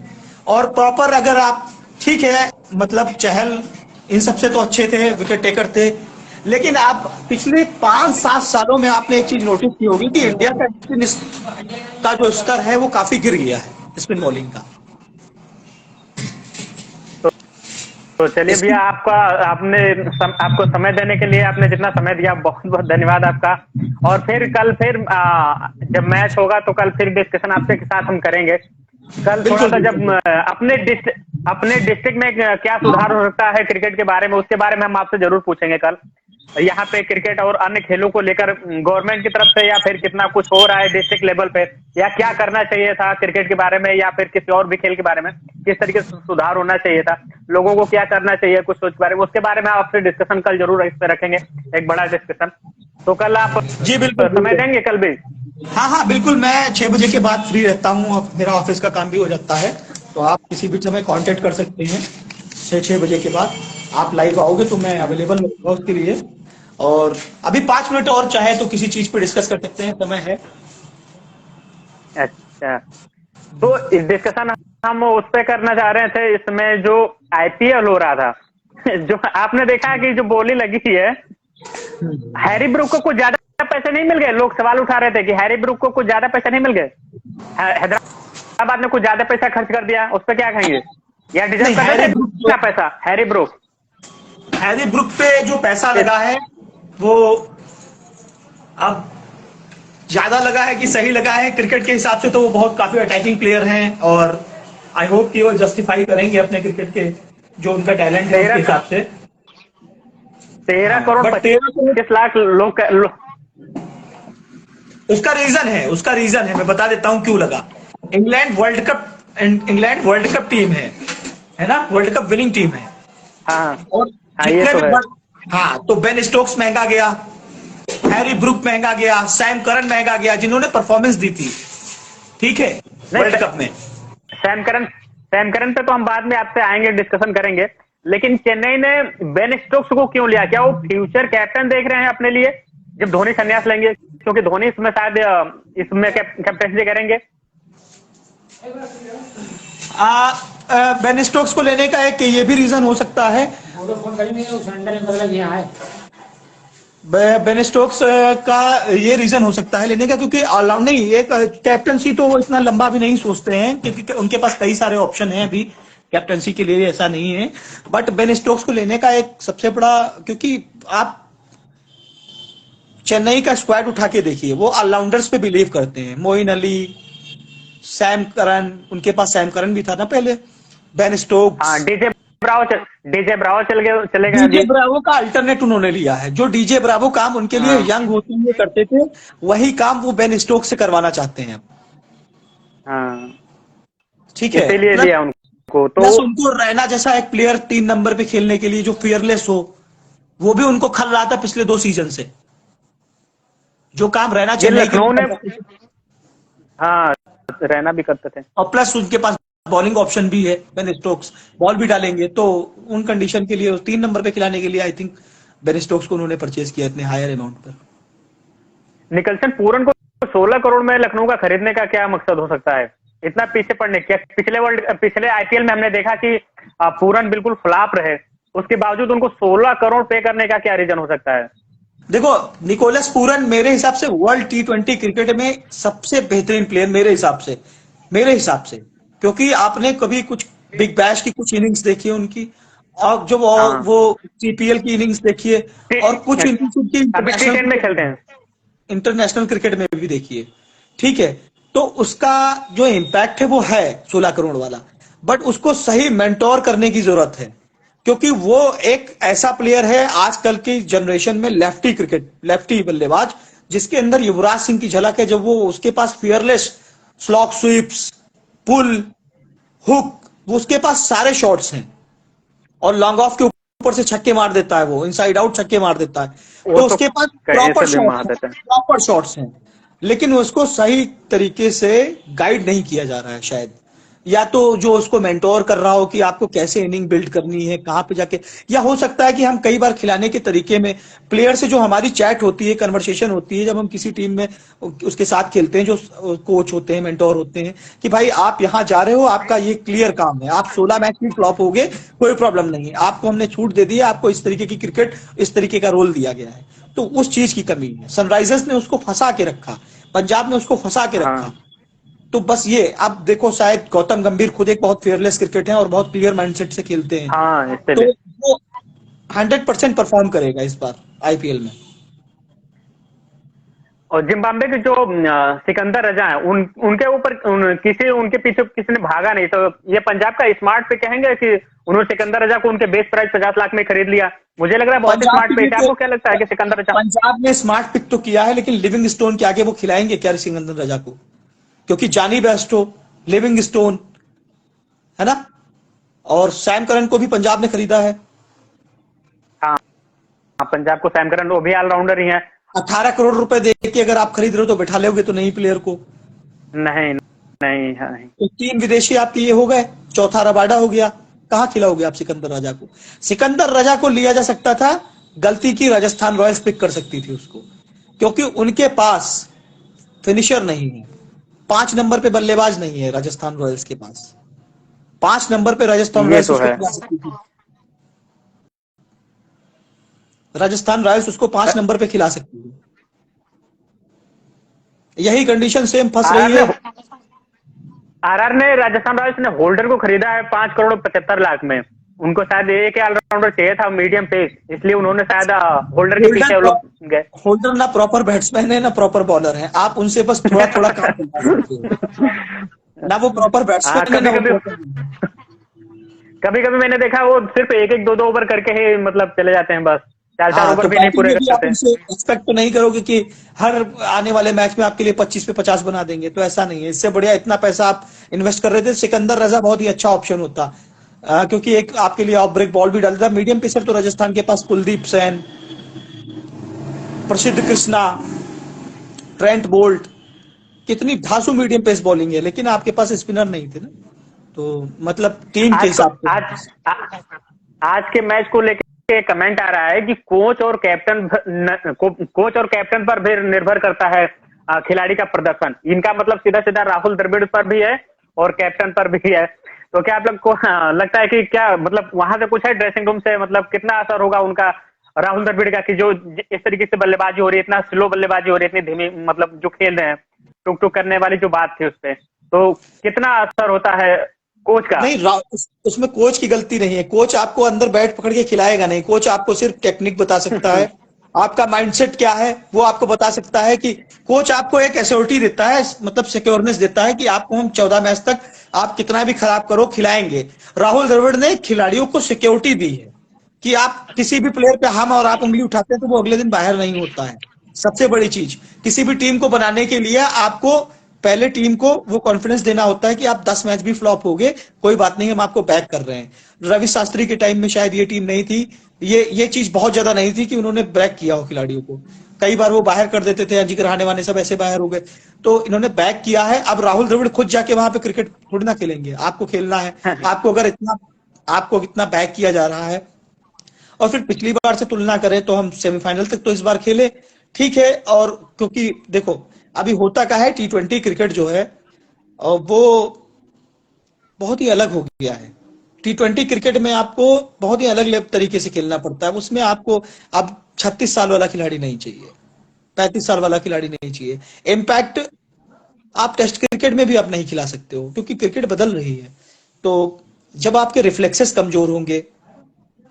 और प्रॉपर अगर आप, ठीक है, मतलब चहल इन सबसे तो अच्छे थे, विकेट टेकर थे, लेकिन आप पिछले 5-7 सालों में आपने एक चीज नोटिस की होगी कि इंडिया का स्पिन का जो स्तर है वो काफी गिर गया है स्पिन बॉलिंग का। तो चलिए भैया, आपको समय देने के लिए, आपने जितना समय दिया बहुत बहुत धन्यवाद आपका। और फिर कल जब मैच होगा तो कल फिर डिस्कशन आपसे के साथ हम करेंगे। कल थोड़ा सा जब अपने डिस्ट्रिक्ट में क्या सुधार हो सकता है क्रिकेट के बारे में, उसके बारे में हम आपसे जरूर पूछेंगे कल। यहाँ पे क्रिकेट और अन्य खेलों को लेकर गवर्नमेंट की तरफ से या फिर कितना कुछ हो रहा है डिस्ट्रिक्ट लेवल पे, या क्या करना चाहिए था क्रिकेट के बारे में, या फिर किसी और भी खेल के बारे में किस तरीके से सुधार होना चाहिए था, लोगों को क्या करना चाहिए कुछ सोच के बारे में, उसके बारे में आपसे डिस्कशन कल जरूर इस पे रखेंगे, एक बड़ा डिस्कशन। तो कल आप जी बिल्कुल, समय देंगे कल भी? हाँ बिल्कुल, मैं 6 बजे के बाद फ्री रहता हूँ, अब मेरा ऑफिस का काम भी हो जाता है, तो आप किसी भी समय कांटेक्ट कर सकते हैं। 6 बजे के बाद आप लाइव आओगे तो मैं अवेलेबल रहूंगा उसके लिए। और अभी 5 मिनट और चाहे तो किसी चीज पे डिस्कस कर सकते हैं, समय है। अच्छा, तो इस डिस्कशन हम उस पे करना चाह रहे थे, इसमें जो आईपीएल हो रहा था जो आपने देखा कि जो बोली लगी है, हैरी ब्रूक को कुछ ज्यादा पैसे नहीं मिल गए। लोग सवाल उठा रहे थे कि हैरी ब्रूक को कुछ ज्यादा पैसे नहीं मिल गए, हैदराबाद ने कुछ ज्यादा पैसा खर्च कर दिया, उस पर क्या कहेंगे? या डिजर्व करते थे पैसा हैरी ब्रूक? हैरी ब्रूक पे जो पैसा लगा है वो अब ज्यादा लगा है कि सही लगा है, क्रिकेट के हिसाब से तो वो बहुत काफी अटैकिंग प्लेयर हैं, और आई होप कि वो जस्टिफाई करेंगे अपने क्रिकेट के जो उनका टैलेंट है उसके हिसाब से। 13 करोड़ 25 लाख लोग उसका रीजन है मैं बता देता हूं क्यों लगा। इंग्लैंड वर्ल्ड कप टीम है ना, वर्ल्ड कप विनिंग टीम है। हाँ, और ये तो है। हाँ, तो बेन स्टोक्स महंगा गया, हैरी ब्रूक महंगा गया, सैम करन महंगा गया, जिन्होंने परफॉर्मेंस दी थी, ठीक है, वर्ल्ड कप में। सैम करन पे तो हम बाद में आपसे आएंगे, डिस्कशन करेंगे। लेकिन चेन्नई ने बेन स्टोक्स को क्यों लिया? क्या वो फ्यूचर कैप्टन देख रहे हैं अपने लिए जब धोनी संन्यास लेंगे? क्योंकि धोनी इसमें शायद इसमें कैप्टनसी करेंगे। बेन स्टोक्स को लेने का एक ये भी रीजन हो सकता है। बेन स्टोक्स का ये रीजन हो सकता है लेने का, क्योंकि ऑलराउंड नहीं, एक कैप्टनसी तो वो इतना लंबा भी नहीं सोचते हैं, क्योंकि उनके पास कई सारे ऑप्शन हैं अभी कैप्टनसी के लिए, ऐसा नहीं है। बट बेन स्टोक्स को लेने का एक सबसे बड़ा, क्योंकि आप चेन्नई का स्क्वाड उठा के देखिए, वो ऑलराउंडर्स पे बिलीव करते हैं। मोइन अली, सैम करन, उनके पास सैम करन भी था ना पहले, बेन स्टोक्स। हाँ, डीजे ब्रावो चले गए डीजे अभी। ब्रावो का अल्टरनेट उन्होंने लिया है। जो डीजे ब्रावो काम उनके लिए हाँ यंग होते हुए करते थे, वही काम वो बेन स्टोक्स से करवाना चाहते हैं। हाँ, ठीक है। इसीलिए प्लस लिया उनको तो। प्लस उनको रैना जैसा एक प्लेयर 3 नंबर पे खेलने के लिए जो फियरलेस हो, वो भी उनको खल रहा था पिछले 2 सीजन से, जो काम रैना ये चेन्नई के लखनऊ लिए ने, करते थे। हाँ, रहना भी करते थे। और प्लस उनके पास बॉलिंग ऑप्शन भी है, बेन स्टोक्स बॉल भी डालेंगे, तो उन कंडीशन के लिए 3 नंबर पे खिलाने के लिए आई थिंक बेन स्टोक्स को उन्होंने परचेज किया इतने हायर अमाउंट पर। निकलसन पूरन को 16 करोड़ में लखनऊ का खरीदने का क्या मकसद हो सकता है? इतना पीछे पड़ने क्या? पिछले आईपीएल में हमने देखा कि पूरन बिल्कुल फ्लॉप रहे, उसके बावजूद उनको 16 करोड़ पे करने का क्या रीजन हो सकता है? देखो, निकोलस पूरन मेरे हिसाब से वर्ल्ड T20 क्रिकेट में सबसे बेहतरीन प्लेयर मेरे हिसाब से, क्योंकि आपने कभी कुछ बिग बैश की कुछ इनिंग्स देखी है उनकी, और जो हाँ, वो सीपीएल की इनिंग्स देखिए, और कुछ इनिंग्स उनकी अभी T10 में खेलते हैं। इंटरनेशनल क्रिकेट में भी देखिए। ठीक है, तो उसका जो इम्पैक्ट है वो है 16 करोड़ वाला, बट उसको सही मेंटोर करने की जरूरत है, क्योंकि वो एक ऐसा प्लेयर है आजकल की जनरेशन में, लेफ्टी बल्लेबाज, जिसके अंदर युवराज सिंह की झलक है। जब वो उसके पास फियरलेस स्लॉक स्वीप्स, पुल, हुक, वो उसके पास सारे शॉट्स हैं, और लॉन्ग ऑफ के ऊपर से छक्के मार देता है, वो इनसाइड आउट छक्के मार देता है। वो तो तो उसके पास कहीं से भी मार देते हैं। प्रॉपर शॉट्स हैं, लेकिन उसको सही तरीके से गाइड नहीं किया जा रहा है शायद, या तो जो उसको मेंटोर कर रहा हो कि आपको कैसे इनिंग बिल्ड करनी है, कहां पे जाके, या हो सकता है कि हम कई बार खिलाने के तरीके में, प्लेयर से जो हमारी चैट होती है, कन्वर्सेशन होती है, जब हम किसी टीम में उसके साथ खेलते हैं, जो कोच होते हैं, मेंटोर होते हैं, कि भाई आप यहां जा रहे हो, आपका ये क्लियर काम है, आप 16 मैच में फ्लॉप हो गए, कोई प्रॉब्लम नहीं है, आपको हमने छूट दे दी है, आपको इस तरीके की क्रिकेट, इस तरीके का रोल दिया गया है। तो उस चीज की कमी है। सनराइजर्स ने उसको फंसा के रखा, पंजाब ने उसको फंसा के रखा। हाँ तो बस ये, आप देखो, शायद गौतम गंभीर खुद एक बहुत फेयरलेस क्रिकेट है और बहुत क्लियर माइंडसेट से खेलते हैं, हाँ, तो इसीलिए। वो 100% परफॉर्म करेगा इस बार आईपीएल में। और जिम्बाब्वे के जो सिकंदर रजा है, उनके ऊपर उनके पीछे किसी ने भागा नहीं, तो ये पंजाब का स्मार्ट पे कहेंगे कि उन्होंने सिकंदर रजा को उनके बेस प्राइस 50 लाख में खरीद लिया? मुझे लग रहा है बहुत ही पंजाब स्मार्ट के पे लिए है। तो आपको क्या लगता है कि सिकंदर रजा? पंजाब ने स्मार्ट पिक तो किया है, लेकिन लिविंग स्टोन के आगे वो खिलाएंगे क्या सिकंदर रजा को? क्योंकि जानी बेस्टो, लिविंग स्टोन, है ना, और सैम करन को भी पंजाब ने खरीदा है। हाँ, पंजाब को सैम करन, वो भी ऑलराउंडर ही है। 18 करोड़ रुपए दे के अगर आप खरीद रहे हो तो बैठा लोगे तो नहीं प्लेयर को। नहीं, नहीं, नहीं। तो 3 विदेशी आपके ये हो गए, चौथा रबाडा हो गया, कहां खिलाओगे आप सिकंदर राजा को? सिकंदर राजा को लिया जा सकता था, गलती की राजस्थान रॉयल्स पिक कर सकती थी उसको, क्योंकि उनके पास फिनिशर नहीं है, 5 नंबर पे बल्लेबाज नहीं है राजस्थान रॉयल्स के पास। 5 नंबर पे राजस्थान ये रॉयल्स तो उसको है। खिला सकती थी, राजस्थान रॉयल्स उसको 5 नंबर पे खिला सकती है। यही कंडीशन सेम फंस आरआर रही ने है। आरआर ने राजस्थान रॉयल्स ने होल्डर को खरीदा है 5 करोड़ 75 लाख में। उनको शायद एक ऑलराउंडर चाहिए था, मीडियम पेस, इसलिए उन्होंने शायद होल्डर के होल्डर पीछे वो लोग गए। होल्डर ना प्रॉपर बैट्समैन है ना प्रॉपर बॉलर है, आप उनसे बस थोड़ा थोड़ा काम करवा सकते हो, ना वो प्रॉपर हाँ, बैट्समैन है ना कभी वो कभी proper- कभी कभी मैंने देखा वो सिर्फ एक एक दो दो ओवर करके ही मतलब चले जाते हैं, बस 4 4 हाँ, ओवर तो भी नहीं बैटिंग पूरे में भी आप करते हैं। उनसे एक्सपेक्ट तो नहीं करोगे कि हर आने वाले मैच में आपके लिए 25 पे 50 बना देंगे, तो ऐसा नहीं है। इससे बढ़िया इतना पैसा आप इन्वेस्ट कर रहे थे, सिकंदर रजा बहुत ही अच्छा ऑप्शन होता, क्योंकि एक आपके लिए ऑफ ब्रेक बॉल भी डालता। मीडियम पेसर तो राजस्थान के पास कुलदीप सेन, प्रसिद्ध कृष्णा, ट्रेंट बोल्ट, कितनी धांसू मीडियम पेस बॉलिंग है, लेकिन आपके पास स्पिनर नहीं थे ना, तो मतलब टीम के आज को हिसाब से। आज आ, आज के मैच को लेके कमेंट आ रहा है कि कोच और कैप्टन पर भी निर्भर करता है खिलाड़ी का प्रदर्शन। इनका मतलब सीधा सीधा राहुल द्रविड़ पर भी है और कैप्टन पर भी है। तो क्या आप लोग को लगता है कि क्या मतलब वहां से कुछ है ड्रेसिंग रूम से, मतलब कितना असर होगा उनका राहुल द्रविड़ का कि जो इस तरीके से बल्लेबाजी हो रही है, इतना स्लो बल्लेबाजी हो रही है, इतनी धीमी, मतलब जो खेल रहे हैं टुक टुक करने वाली जो बात थी उस पे, तो कितना असर होता है कोच का? नहीं, उसमें कोच की गलती नहीं है। कोच आपको अंदर बैट पकड़ के खिलाएगा नहीं। कोच आपको सिर्फ टेक्निक बता सकता है, आपका माइंडसेट क्या है वो आपको बता सकता है। कि कोच आपको एक एश्योरिटी देता है, मतलब सिक्योरनेस देता है कि आपको हम 14 मैच तक आप कितना भी खराब करो खिलाएंगे। राहुल द्रविड़ ने खिलाड़ियों को सिक्योरिटी दी है कि आप किसी भी प्लेयर पे हम और आप उंगली उठाते हैं तो वो अगले दिन बाहर नहीं होता है। सबसे बड़ी चीज, किसी भी टीम को बनाने के लिए आपको पहले टीम को वो कॉन्फिडेंस देना होता है कि आप 10 मैच भी फ्लॉप हो गए, कोई बात नहीं, हम आपको बैक कर रहे हैं। रवि शास्त्री के टाइम में शायद ये टीम नहीं थी, ये चीज बहुत ज्यादा नहीं थी कि उन्होंने बैक किया हो खिलाड़ियों को। कई बार वो बाहर कर देते थे, अजिंक्य रहाणे वाने सब ऐसे बाहर हो गए, तो इन्होंने बैक किया है। अब राहुल द्रविड़ खुद जाके वहां पे क्रिकेट थोड़ी ना खेलेंगे, आपको खेलना है। आपको अगर इतना बैक किया जा रहा है, और फिर पिछली बार से तुलना करें तो हम सेमीफाइनल तक तो इस बार खेले, ठीक है। और क्योंकि देखो अभी होता क्या है, T20 क्रिकेट जो है वो बहुत ही अलग हो गया है। T20 क्रिकेट में आपको बहुत ही अलग तरीके से खेलना पड़ता है। उसमें आपको अब 36 साल वाला खिलाड़ी नहीं चाहिए, 35 साल वाला खिलाड़ी नहीं चाहिए। इम्पैक्ट आप टेस्ट क्रिकेट में भी आप नहीं खिला सकते हो, क्योंकि क्रिकेट बदल रही है। तो जब आपके रिफ्लेक्सेस कमजोर होंगे,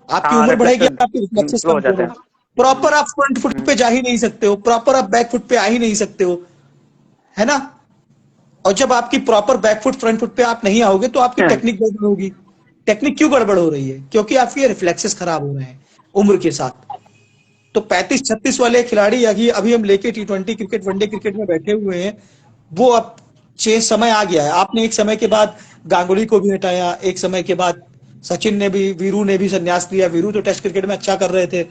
आपकी हाँ, उम्र बढ़ेगी, रिफ्लेक्शन आपके रिफ्लेक्सेस स्लो हो कमजोर जाते होंगे। हैं। प्रॉपर आप फ्रंट फुट पे जा ही नहीं सकते हो, प्रॉपर आप बैक फुट पे आ ही नहीं सकते हो, है ना। और जब आपकी प्रॉपर बैकफुट फ्रंट फुट पे आप नहीं आओगे तो आपकी टेक्निक गड़बड़ होगी। टेक्निक क्यों गड़बड़ हो रही है? क्योंकि आपके रिफ्लेक्सेस खराब हो रहे हैं उम्र के साथ। तो 35-36 वाले खिलाड़ी अभी अभी हम लेके T20 क्रिकेट, वनडे क्रिकेट में बैठे हुए हैं, वो अब चेंज समय आ गया है। आपने एक समय के बाद गांगुली को भी हटाया, एक समय के बाद सचिन ने भी, वीरू ने भी संन्यास लिया। वीरू तो टेस्ट क्रिकेट में अच्छा कर रहे थे,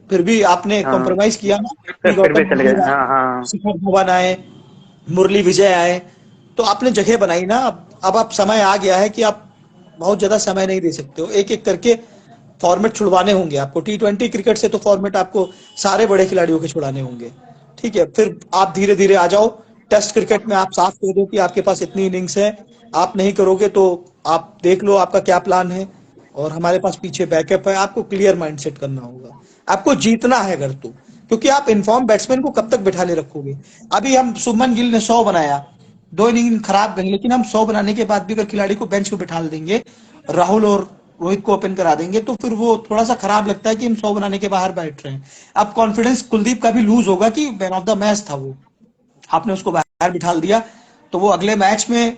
फिर भी आपने हाँ, कॉम्प्रोमाइज किया ना कि फिर भी गौतम चले गए। गंभीर आए, हाँ हाँ। शिखर धवन आए, मुरली विजय आए, तो आपने जगह बनाई ना। अब आप समय आ गया है कि आप बहुत ज्यादा समय नहीं दे सकते हो, एक एक करके फॉर्मेट छुड़वाने होंगे आपको। T20 क्रिकेट से तो फॉर्मेट आपको सारे बड़े खिलाड़ियों के छुड़ाने होंगे, ठीक है। फिर आप धीरे धीरे आ जाओ टेस्ट क्रिकेट में। आप साफ कह दो कि आपके पास इतनी इनिंग्स है, आप नहीं करोगे तो आप देख लो आपका क्या प्लान है, और हमारे पास पीछे बैकअप है। आपको क्लियर माइंडसेट करना होगा, आपको जीतना है अगर तो, क्योंकि आप इन्फॉर्म बैट्समैन को कब तक बिठाने रखोगे। अभी हम शुभमन गिल ने 100 बनाया, 2 इनिंग खराब गई, लेकिन हम 100 बनाने के बाद भी अगर खिलाड़ी को बेंच पे बिठा देंगे, राहुल और रोहित को ओपन करा देंगे, तो फिर वो थोड़ा सा खराब लगता है कि हम 100 बनाने के बाहर बैठ रहे हैं। अब कॉन्फिडेंस कुलदीप का भी लूज होगा कि मैन ऑफ द मैच था वो, आपने उसको बाहर बिठा दिया, तो वो अगले मैच में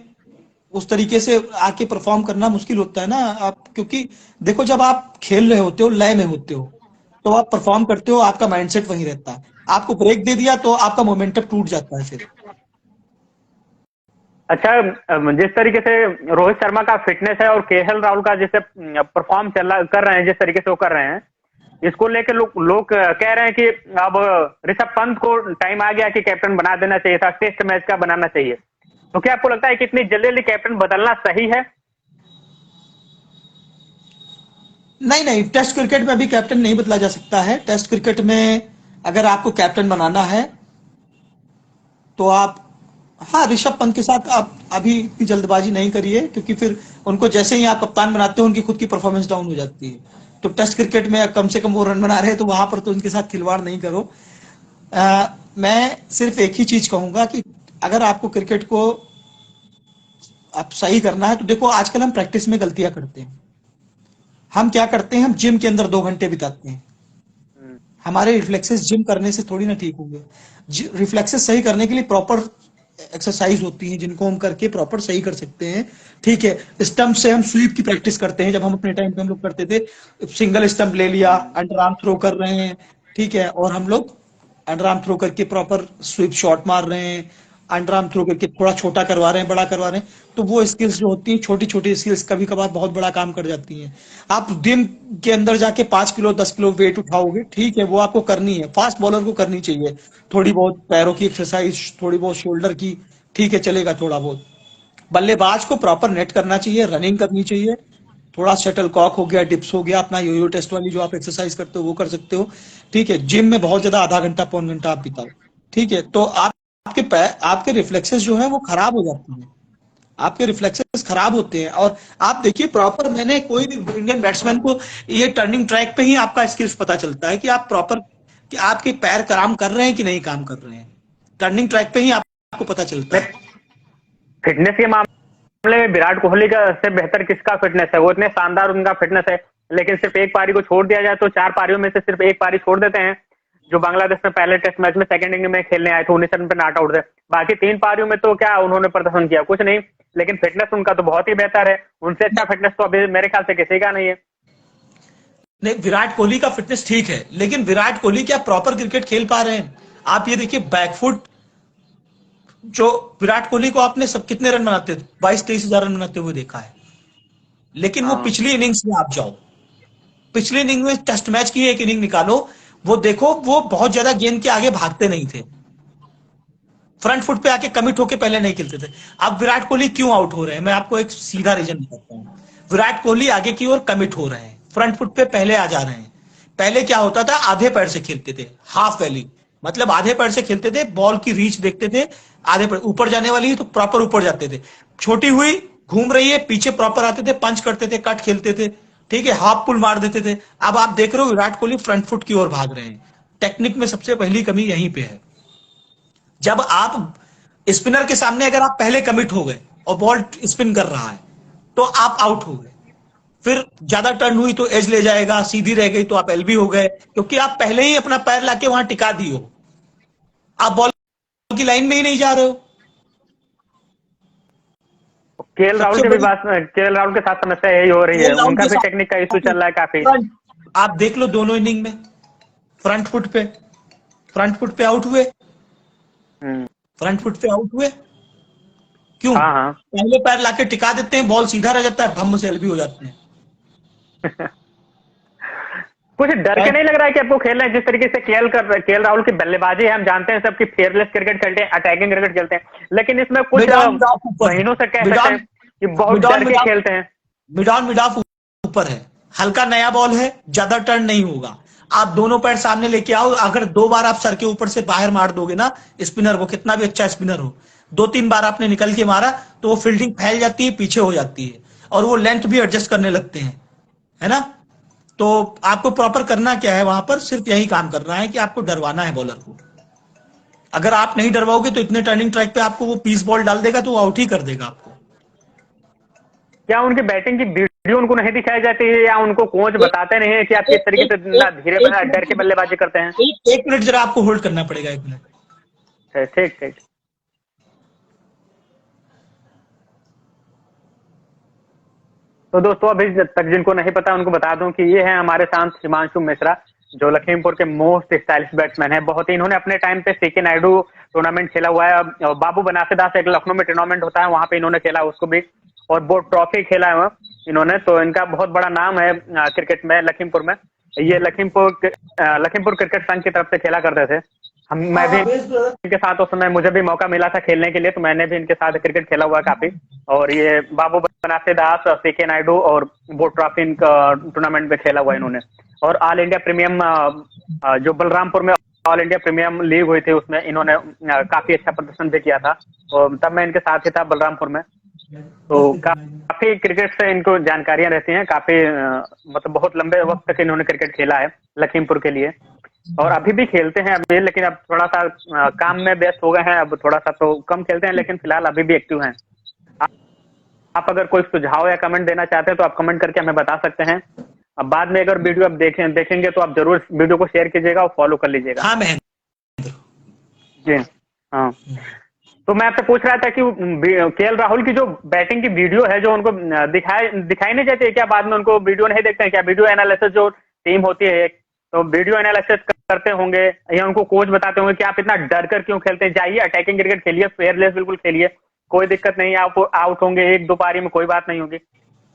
उस तरीके से आके परफॉर्म करना मुश्किल होता है ना। आप क्योंकि देखो जब आप खेल रहे होते हो, लय में होते हो, तो आप परफॉर्म करते हो, आपका माइंडसेट वहीं रहता है। आपको ब्रेक दे दिया तो आपका मोमेंटम टूट जाता है फिर। अच्छा, जिस तरीके से रोहित शर्मा का फिटनेस है और केएल राहुल का जैसे परफॉर्म कर रहे हैं, जिस तरीके से वो कर रहे हैं, इसको लेकर लोग कह रहे हैं कि अब ऋषभ पंत को टाइम आ गया कि कैप्टन बना देना चाहिए था, टेस्ट मैच का बनाना चाहिए। तो क्या आपको लगता है कि इतनी जल्दी जल्दी कैप्टन बदलना सही है? नहीं नहीं, टेस्ट क्रिकेट में अभी कैप्टन नहीं बदला जा सकता है। टेस्ट क्रिकेट में अगर आपको कैप्टन बनाना है तो आप, हाँ, ऋषभ पंत के साथ आप अभी इतनी जल्दबाजी नहीं करिए, क्योंकि फिर उनको जैसे ही आप कप्तान बनाते हो उनकी खुद की परफॉर्मेंस डाउन हो जाती है। तो टेस्ट क्रिकेट में कम से कम वो रन बना रहे हैं, तो वहां पर तो उनके साथ खिलवाड़ नहीं करो। मैं सिर्फ एक ही चीज कहूंगा कि अगर आपको क्रिकेट को आप सही करना है, तो देखो आजकल हम प्रैक्टिस में गलतियां करते हैं। हम क्या करते हैं, हम जिम के अंदर 2 घंटे बिताते हैं। हमारे रिफ्लेक्सेस जिम करने से थोड़ी ना ठीक होंगे। रिफ्लेक्सेस सही करने के लिए प्रॉपर एक्सरसाइज होती है, जिनको हम करके प्रॉपर सही कर सकते हैं, ठीक है। स्टंप से हम स्वीप की प्रैक्टिस करते हैं, जब हम अपने टाइम पे हम लोग करते थे। सिंगल स्टंप ले लिया, अंडर आर्म थ्रो कर रहे हैं, ठीक है, और हम लोग अंडर आर्म थ्रो करके प्रॉपर स्वीप शॉट मार रहे हैं, अंडर आर्म थ्रो करके थोड़ा छोटा करवा रहे हैं, बड़ा करवा रहे हैं। तो वो स्किल्स जो होती हैं, छोटी छोटी स्किल्स, कभी कभार बहुत बड़ा काम कर जाती हैं। आप दिन के अंदर जाके 5 किलो 10 किलो वेट उठाओगे, ठीक है, वो आपको करनी है, फास्ट बॉलर को करनी चाहिए। थोड़ी बहुत पैरों की एक्सरसाइज, थोड़ी बहुत शोल्डर की, ठीक है, चलेगा थोड़ा बहुत। बल्लेबाज को प्रॉपर नेट करना चाहिए, रनिंग करनी चाहिए, थोड़ा शटल कॉक हो गया, डिप्स हो गया, अपना योयो टेस्ट वाली जो आप एक्सरसाइज करते हो वो कर सकते हो, ठीक है। जिम में बहुत ज्यादा आधा घंटा पौन घंटा आप बिताओ, ठीक है, तो आप आपके रिफ्लेक्सेस जो है वो खराब हो जाती हैं। आपके रिफ्लेक्सेस खराब होते हैं। और आप देखिए प्रॉपर, मैंने कोई भी इंडियन बैट्समैन को ये टर्निंग ट्रैक पे ही आपका स्किल्स पता चलता है कि आप प्रॉपर, कि आपके पैर काम कर रहे हैं कि नहीं काम कर रहे हैं। टर्निंग ट्रैक पे ही आपको पता चलता है। फिटनेस के मामले में विराट कोहली का से बेहतर किसका फिटनेस है? वो इतने शानदार उनका फिटनेस है, लेकिन सिर्फ एक पारी को छोड़ दिया जाए तो 4 पारियों में से सिर्फ एक पारी छोड़ देते हैं, जो बांग्लादेश में पहले टेस्ट मैच में सेकंड इनिंग में खेलने आए थे, 19 रन पे नॉट आउट थे। बाकी 3 पारियों में तो क्या उन्होंने प्रदर्शन किया? कुछ नहीं। लेकिन फिटनेस उनका तो बहुत ही बेहतर है, उनसे अच्छा फिटनेस तो अभी मेरे ख्याल से किसी का नहीं है। नहीं, विराट कोहली का फिटनेस ठीक है, लेकिन विराट कोहली क्या प्रॉपर क्रिकेट खेल पा रहे हैं? आप ये देखिए बैकफुट, जो विराट कोहली को आपने सब कितने रन बनाते, 22-23 हजार रन बनाते हुए देखा है। लेकिन वो पिछली इनिंग्स में आप जाओ, पिछली इनिंग में टेस्ट मैच की एक इनिंग निकालो, वो देखो वो बहुत ज्यादा गेंद के आगे भागते नहीं थे, फ्रंट फुट पे आके कमिट होके पहले नहीं खेलते थे। अब विराट कोहली क्यों आउट हो रहे हैं, मैं आपको एक सीधा रीजन बताता हूं। विराट कोहली आगे की ओर कमिट हो रहे हैं, फ्रंट फुट पे पहले आ जा रहे हैं। पहले क्या होता था, आधे पैर से खेलते थे, हाफ वैली, मतलब आधे पैर से खेलते थे, बॉल की रीच देखते थे, आधे पैर ऊपर जाने वाली है तो प्रॉपर ऊपर जाते थे, छोटी हुई घूम रही है पीछे प्रॉपर आते थे, पंच करते थे, कट खेलते थे, ठीक है, हाफ पुल मार देते थे। अब आप देख रहे हो विराट कोहली फ्रंट फुट की ओर भाग रहे हैं। टेक्निक में सबसे पहली कमी यहीं पे है। जब आप स्पिनर के सामने अगर आप पहले कमिट हो गए और बॉल स्पिन कर रहा है तो आप आउट हो गए, फिर ज्यादा टर्न हुई तो एज ले जाएगा, सीधी रह गई तो आप एलबी हो गए, क्योंकि आप पहले ही अपना पैर लाके वहां टिका दिए हो, आप बॉल की लाइन में ही नहीं जा रहे हो। केएल राहुल सबसे की भी बड़ी बात, केएल राहुल के साथ समस्या यही हो रही है, राहुल उनका के भी साथ टेक्निक का इशू चल रहा है काफी। आप देख लो दोनों इनिंग में फ्रंट फुट पे आउट हुए, फ्रंट फुट पे आउट हुए क्यों? हाँ हाँ। पहले पैर लाके टिका देते हैं, बॉल सीधा रह जाता है, भम से एलबी हो जाते हैं। कुछ डर के नहीं लग रहा है कि आपको खेलना है? जिस तरीके से केएल राहुल की बल्लेबाजी है, हम जानते हैं सब कि फेयरलेस क्रिकेट खेलते हैं, अटैकिंग क्रिकेट खेलते हैं, लेकिन इसमें कुछ महीनों से कह सकते हैं कि बहुत डर के खेलते हैं। मिड ऑफ ऊपर है, हल्का नया बॉल है, ज्यादा टर्न नहीं होगा। आप दोनों पैर सामने लेके आओ, अगर 2 बार आप सर के ऊपर से बाहर मार दोगे ना स्पिनर को, कितना भी अच्छा स्पिनर हो, 2-3 बार आपने निकल के मारा तो वो फील्डिंग फैल जाती है, पीछे हो जाती है, और वो लेंथ भी एडजस्ट करने लगते हैं, है ना। तो आपको प्रॉपर करना क्या है, वहां पर सिर्फ यही काम करना है कि आपको डरवाना है बॉलर को। अगर आप नहीं डरवाओगे तो इतने टर्निंग ट्रैक पे आपको वो पीस बॉल डाल देगा तो वो आउट ही कर देगा आपको। क्या उनकी बैटिंग की वीडियो उनको नहीं दिखाई जाती है, या उनको कोच बताते नहीं है कि आप किस तरीके से धीरे डर के बल्लेबाजी करते हैं? एक मिनट जरा आपको होल्ड करना पड़ेगा, 1 मिनट। ठीक ठीक। तो दोस्तों अभी तक जिनको नहीं पता उनको बता दूं कि ये है हमारे साथ हिमांशु मिश्रा, जो लखीमपुर के मोस्ट स्टाइलिश बैट्समैन है। बहुत ही इन्होंने अपने टाइम पे सीके नायडू टूर्नामेंट खेला हुआ है, बाबू बनासेदास एक लखनऊ में टूर्नामेंट होता है, वहां पे इन्होंने खेला उसको भी, और बोर्ड ट्रॉफी खेला है इन्होंने। तो इनका बहुत बड़ा नाम है क्रिकेट में लखीमपुर में। ये लखीमपुर क्रिकेट संघ की तरफ से खेला करते थे। मैं भी इनके साथ उस समय मुझे भी मौका मिला था खेलने के लिए, तो मैंने भी इनके साथ क्रिकेट खेला हुआ काफी। और ये बाबू बनासेदास, सीके नायडू और बोर्ड ट्रॉफी इनका टूर्नामेंट में खेला हुआ इन्होंने। और ऑल इंडिया प्रीमियम जो बलरामपुर में ऑल इंडिया प्रीमियम लीग हुई थी उसमें इन्होंने काफी अच्छा प्रदर्शन भी किया था, और तब मैं इनके साथ ही था बलरामपुर में। तो काफी क्रिकेट से इनको जानकारियां रहती हैं, काफी मतलब बहुत लंबे वक्त तक इन्होंने क्रिकेट खेला है लखीमपुर के लिए, और अभी भी खेलते हैं अभी, लेकिन अब थोड़ा सा काम में व्यस्त हो गए हैं, अब थोड़ा सा तो कम खेलते हैं, लेकिन फिलहाल अभी भी एक्टिव हैं। आप अगर कोई सुझाव या कमेंट देना चाहते हैं तो आप कमेंट करके हमें बता सकते हैं। अब बाद में अगर वीडियो आप देखेंगे तो आप जरूर वीडियो को शेयर कीजिएगा और फॉलो कर लीजिएगा। हाँ महेंद्र जी हाँ। तो मैं आपसे पूछ रहा था कि केएल राहुल की जो बैटिंग की वीडियो है, जो उनको दिखाई नहीं जाती है क्या? बाद में उनको वीडियो नहीं देखते हैं क्या? वीडियो एनालिसिस जो टीम होती है, तो वीडियो एनालिसिस करते होंगे या उनको कोच बताते होंगे कि आप इतना डर कर क्यों खेलते हैं, जाइए अटैकिंग क्रिकेट खेलिए, फेयरलेस बिल्कुल खेलिए, कोई दिक्कत नहीं है, आप आउट होंगे 1-2 पारी में, कोई बात नहीं होगी।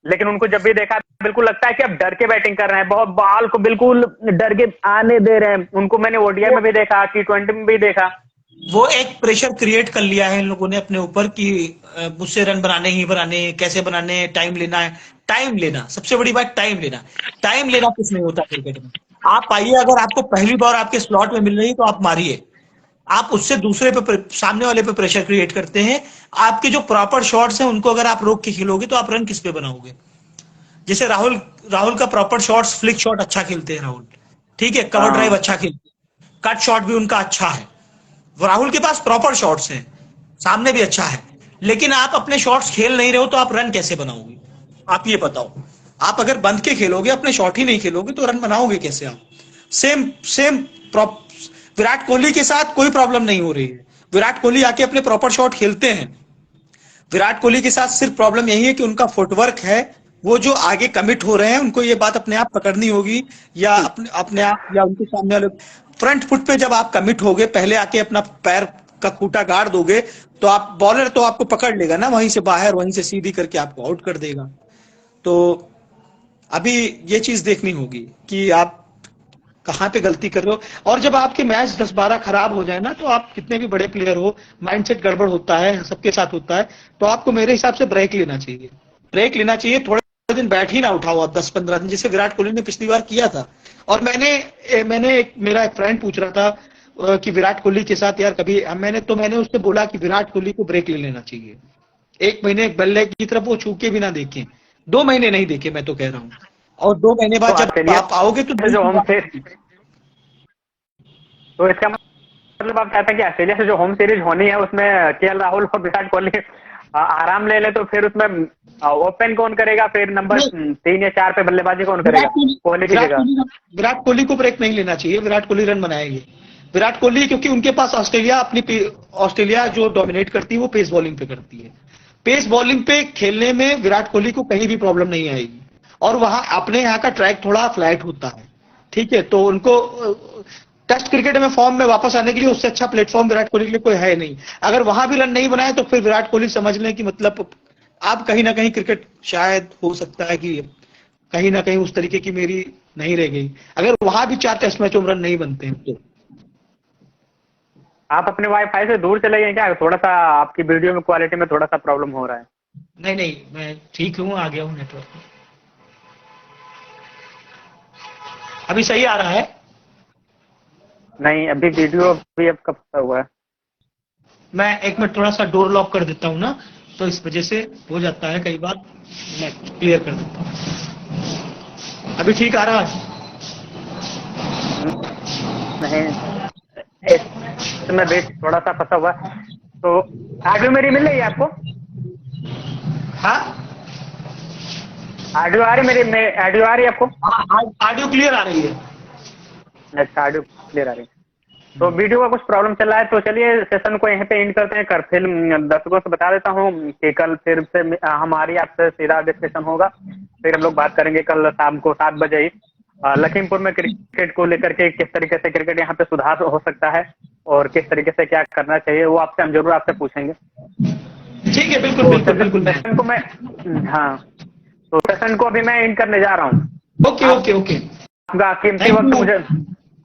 लेकिन उनको जब भी देखा बिल्कुल लगता है कि आप डर के बैटिंग कर रहे हैं, बहुत बॉल को बिल्कुल डर के आने दे रहे हैं। उनको मैंने ओडीआई में भी देखा, T20 में भी देखा। वो एक प्रेशर क्रिएट कर लिया है इन लोगों ने अपने ऊपर कि मुझसे रन बनाने ही बनाने, कैसे बनाने, टाइम लेना है। टाइम लेना सबसे बड़ी बात, टाइम लेना कुछ नहीं होता क्रिकेट में। आप आइए, अगर आपको पहली बार आपके स्लॉट में मिल रही है तो आप मारिए, आप उससे दूसरे पे सामने वाले पे प्रेशर क्रिएट करते हैं। आपके जो प्रॉपर शॉट्स हैं उनको अगर आप रोक के खेलोगे तो आप रन किस पे बनाओगे? जैसे राहुल राहुल का प्रॉपर शॉट्स, फ्लिक शॉट अच्छा खेलते हैं राहुल, ठीक है, कवर ड्राइव हाँ। अच्छा खेलते हैं, कट शॉट भी उनका अच्छा है। वो राहुल के पास प्रॉपर शॉट्स हैं, सामने भी अच्छा है, लेकिन आप अपने शॉट्स खेल नहीं रहे हो तो आप रन कैसे बनाओगे? आप ये बताओ। आप अगर बंद के खेलोगे, अपने शॉट ही नहीं खेलोगे तो रन बनाओगे कैसे आप? सेम सेम विराट कोहली के साथ कोई प्रॉब्लम नहीं हो रही है। विराट कोहली आके अपने प्रॉपर शॉट खेलते हैं। विराट कोहली के साथ सिर्फ प्रॉब्लम यही है कि उनका फुटवर्क है, वो जो आगे कमिट हो रहे हैं उनको ये बात अपने आप पकड़नी होगी, या अपने अपने आप, या उनके सामने वाले फ्रंट फुट पे जब आप कमिट होगे, पहले आके अपना पैर का खूटा गाड़ दोगे तो आप, बॉलर तो आपको पकड़ लेगा ना वहीं से बाहर, वहीं से सीधी करके आपको आउट कर देगा। तो अभी ये चीज देखनी होगी कि आप कहाँ पे गलती कर रहे हो। और जब आपके मैच 10-12 खराब हो जाए ना, तो आप कितने भी बड़े प्लेयर हो, माइंडसेट गड़बड़ होता है, सबके साथ होता है, तो आपको मेरे हिसाब से ब्रेक लेना चाहिए। ब्रेक लेना चाहिए, थोड़े दिन बैठ ही ना उठाओ आप, 10-15 दिन, जैसे विराट कोहली ने पिछली बार किया था। और मेरा एक फ्रेंड पूछ रहा था कि विराट कोहली के साथ यार कभी, मैंने उससे बोला कि विराट कोहली को ब्रेक ले लेना चाहिए। 1 महीने बल्ले की तरफ वो छू के भी ना देखे, 2 महीने नहीं देखे, मैं तो कह रहा हूँ। और 2 महीने बाद तो जब आप आओगे तो जो होम सीरीज, तो इसका मतलब आप चाहते हैं कि ऑस्ट्रेलिया से जो होम सीरीज होनी है उसमें केएल राहुल और विराट कोहली आराम ले ले, तो फिर उसमें ओपन कौन करेगा? फिर नंबर 3 या 4 पे बल्लेबाजी कौन करेगा कोहली की जगह? विराट कोहली को ब्रेक नहीं लेना चाहिए, विराट कोहली रन बनाएंगे। विराट कोहली, क्योंकि उनके पास ऑस्ट्रेलिया जो डोमिनेट करती है वो पेस बॉलिंग पे करती है। पेस बॉलिंग पे खेलने में विराट कोहली को कहीं भी प्रॉब्लम नहीं आएगी। और वहां अपने यहाँ का ट्रैक थोड़ा फ्लैट होता है, ठीक है, तो उनको टेस्ट क्रिकेट में फॉर्म में वापस आने के लिए उससे अच्छा प्लेटफॉर्म विराट कोहली के लिए कोई है नहीं। अगर वहां भी रन नहीं बनाए तो फिर विराट कोहली समझ लें कि मतलब आप कहीं ना कहीं क्रिकेट शायद हो सकता है कि कहीं ना कहीं उस तरीके की मेरी नहीं रह गई, अगर वहां भी 4 टेस्ट मैचों में रन नहीं बनते हैं तो। आप अपने वाईफाई से दूर चले गए क्या? थोड़ा सा आपकी वीडियो में क्वालिटी में थोड़ा सा प्रॉब्लम हो रहा है। नहीं नहीं, मैं ठीक हूँ, आ गया हूँ नेटवर्क में। अभी सही आ रहा है? नहीं, अभी वीडियो भी अब कब हुआ है। मैं 1 मिनट थोड़ा सा डोर लॉक कर देता हूँ ना, तो इस वजह से हो जाता है कई बार, मैं क्लियर कर देता हूँ। अभी ठीक आ रहा है? नहीं, इसमें बेस थोड़ा सा फंसा हुआ है। तो ऑडियो मेरी मिल रही है आपको? हाँ, ऑडियो आ रही ऑडियो आ रही है आपको? ऑडियो क्लियर आ रही है। अच्छा, ऑडियो क्लियर आ रही है। तो वीडियो का कुछ प्रॉब्लम चल रहा है, तो चलिए सेशन को यहीं पे एंड करते हैं। फिर दर्शकों से बता देता हूँ कि कल फिर से हमारी आपसे सीधा डिस्कशन होगा। फिर हम लोग बात करेंगे कल शाम को 7 बजे ही लखीमपुर में क्रिकेट को लेकर के, किस तरीके से क्रिकेट यहाँ पे सुधार हो सकता है और किस तरीके से क्या करना चाहिए, वो आपसे हम जरूर आपसे पूछेंगे। ठीक है, बिल्कुल बिल्कुल बिल्कुल। सेशन को मैं हाँ, तो सेशन को अभी मैं एंड करने जा रहा हूँ। Okay okay okay. आपका कीमती वक्त मुझे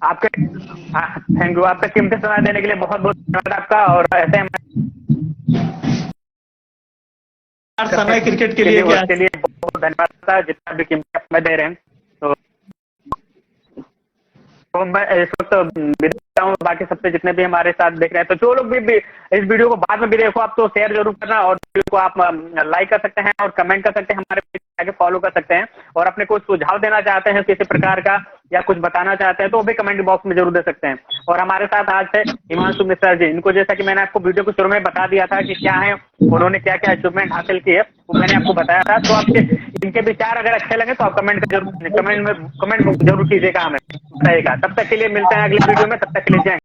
आपके थैंक यू, आपका कीमती समय देने के लिए बहुत बहुत धन्यवाद आपका। और ऐसे समय क्रिकेट के लिए बहुत बहुत धन्यवाद था, जितना भी कीमती समय दे रहे हैं। तो मैं इस वक्त विदा हूँ। बाकी सबसे जितने भी हमारे साथ देख रहे हैं, तो जो लोग भी इस वीडियो को बाद में भी देखो, आप तो शेयर जरूर करना, और वीडियो को आप लाइक कर सकते हैं और कमेंट कर सकते हैं, हमारे पेज आगे फॉलो कर सकते हैं। और अपने कुछ सुझाव देना चाहते हैं किसी प्रकार का या कुछ बताना चाहते हैं तो वो भी कमेंट बॉक्स में जरूर दे सकते हैं। और हमारे साथ आज है हिमांशु मिश्रा जी। इनको जैसा कि मैंने आपको वीडियो को शुरू में बता दिया था कि क्या है, उन्होंने क्या क्या अचीवमेंट हासिल की है, वो मैंने आपको बताया था। तो आपके इनके विचार अगर अच्छे लगे तो आप कमेंट जरूर कीजिएगा, हमें बताइएगा। तब तक के लिए मिलते हैं अगली वीडियो में, तब तक के लिए जय।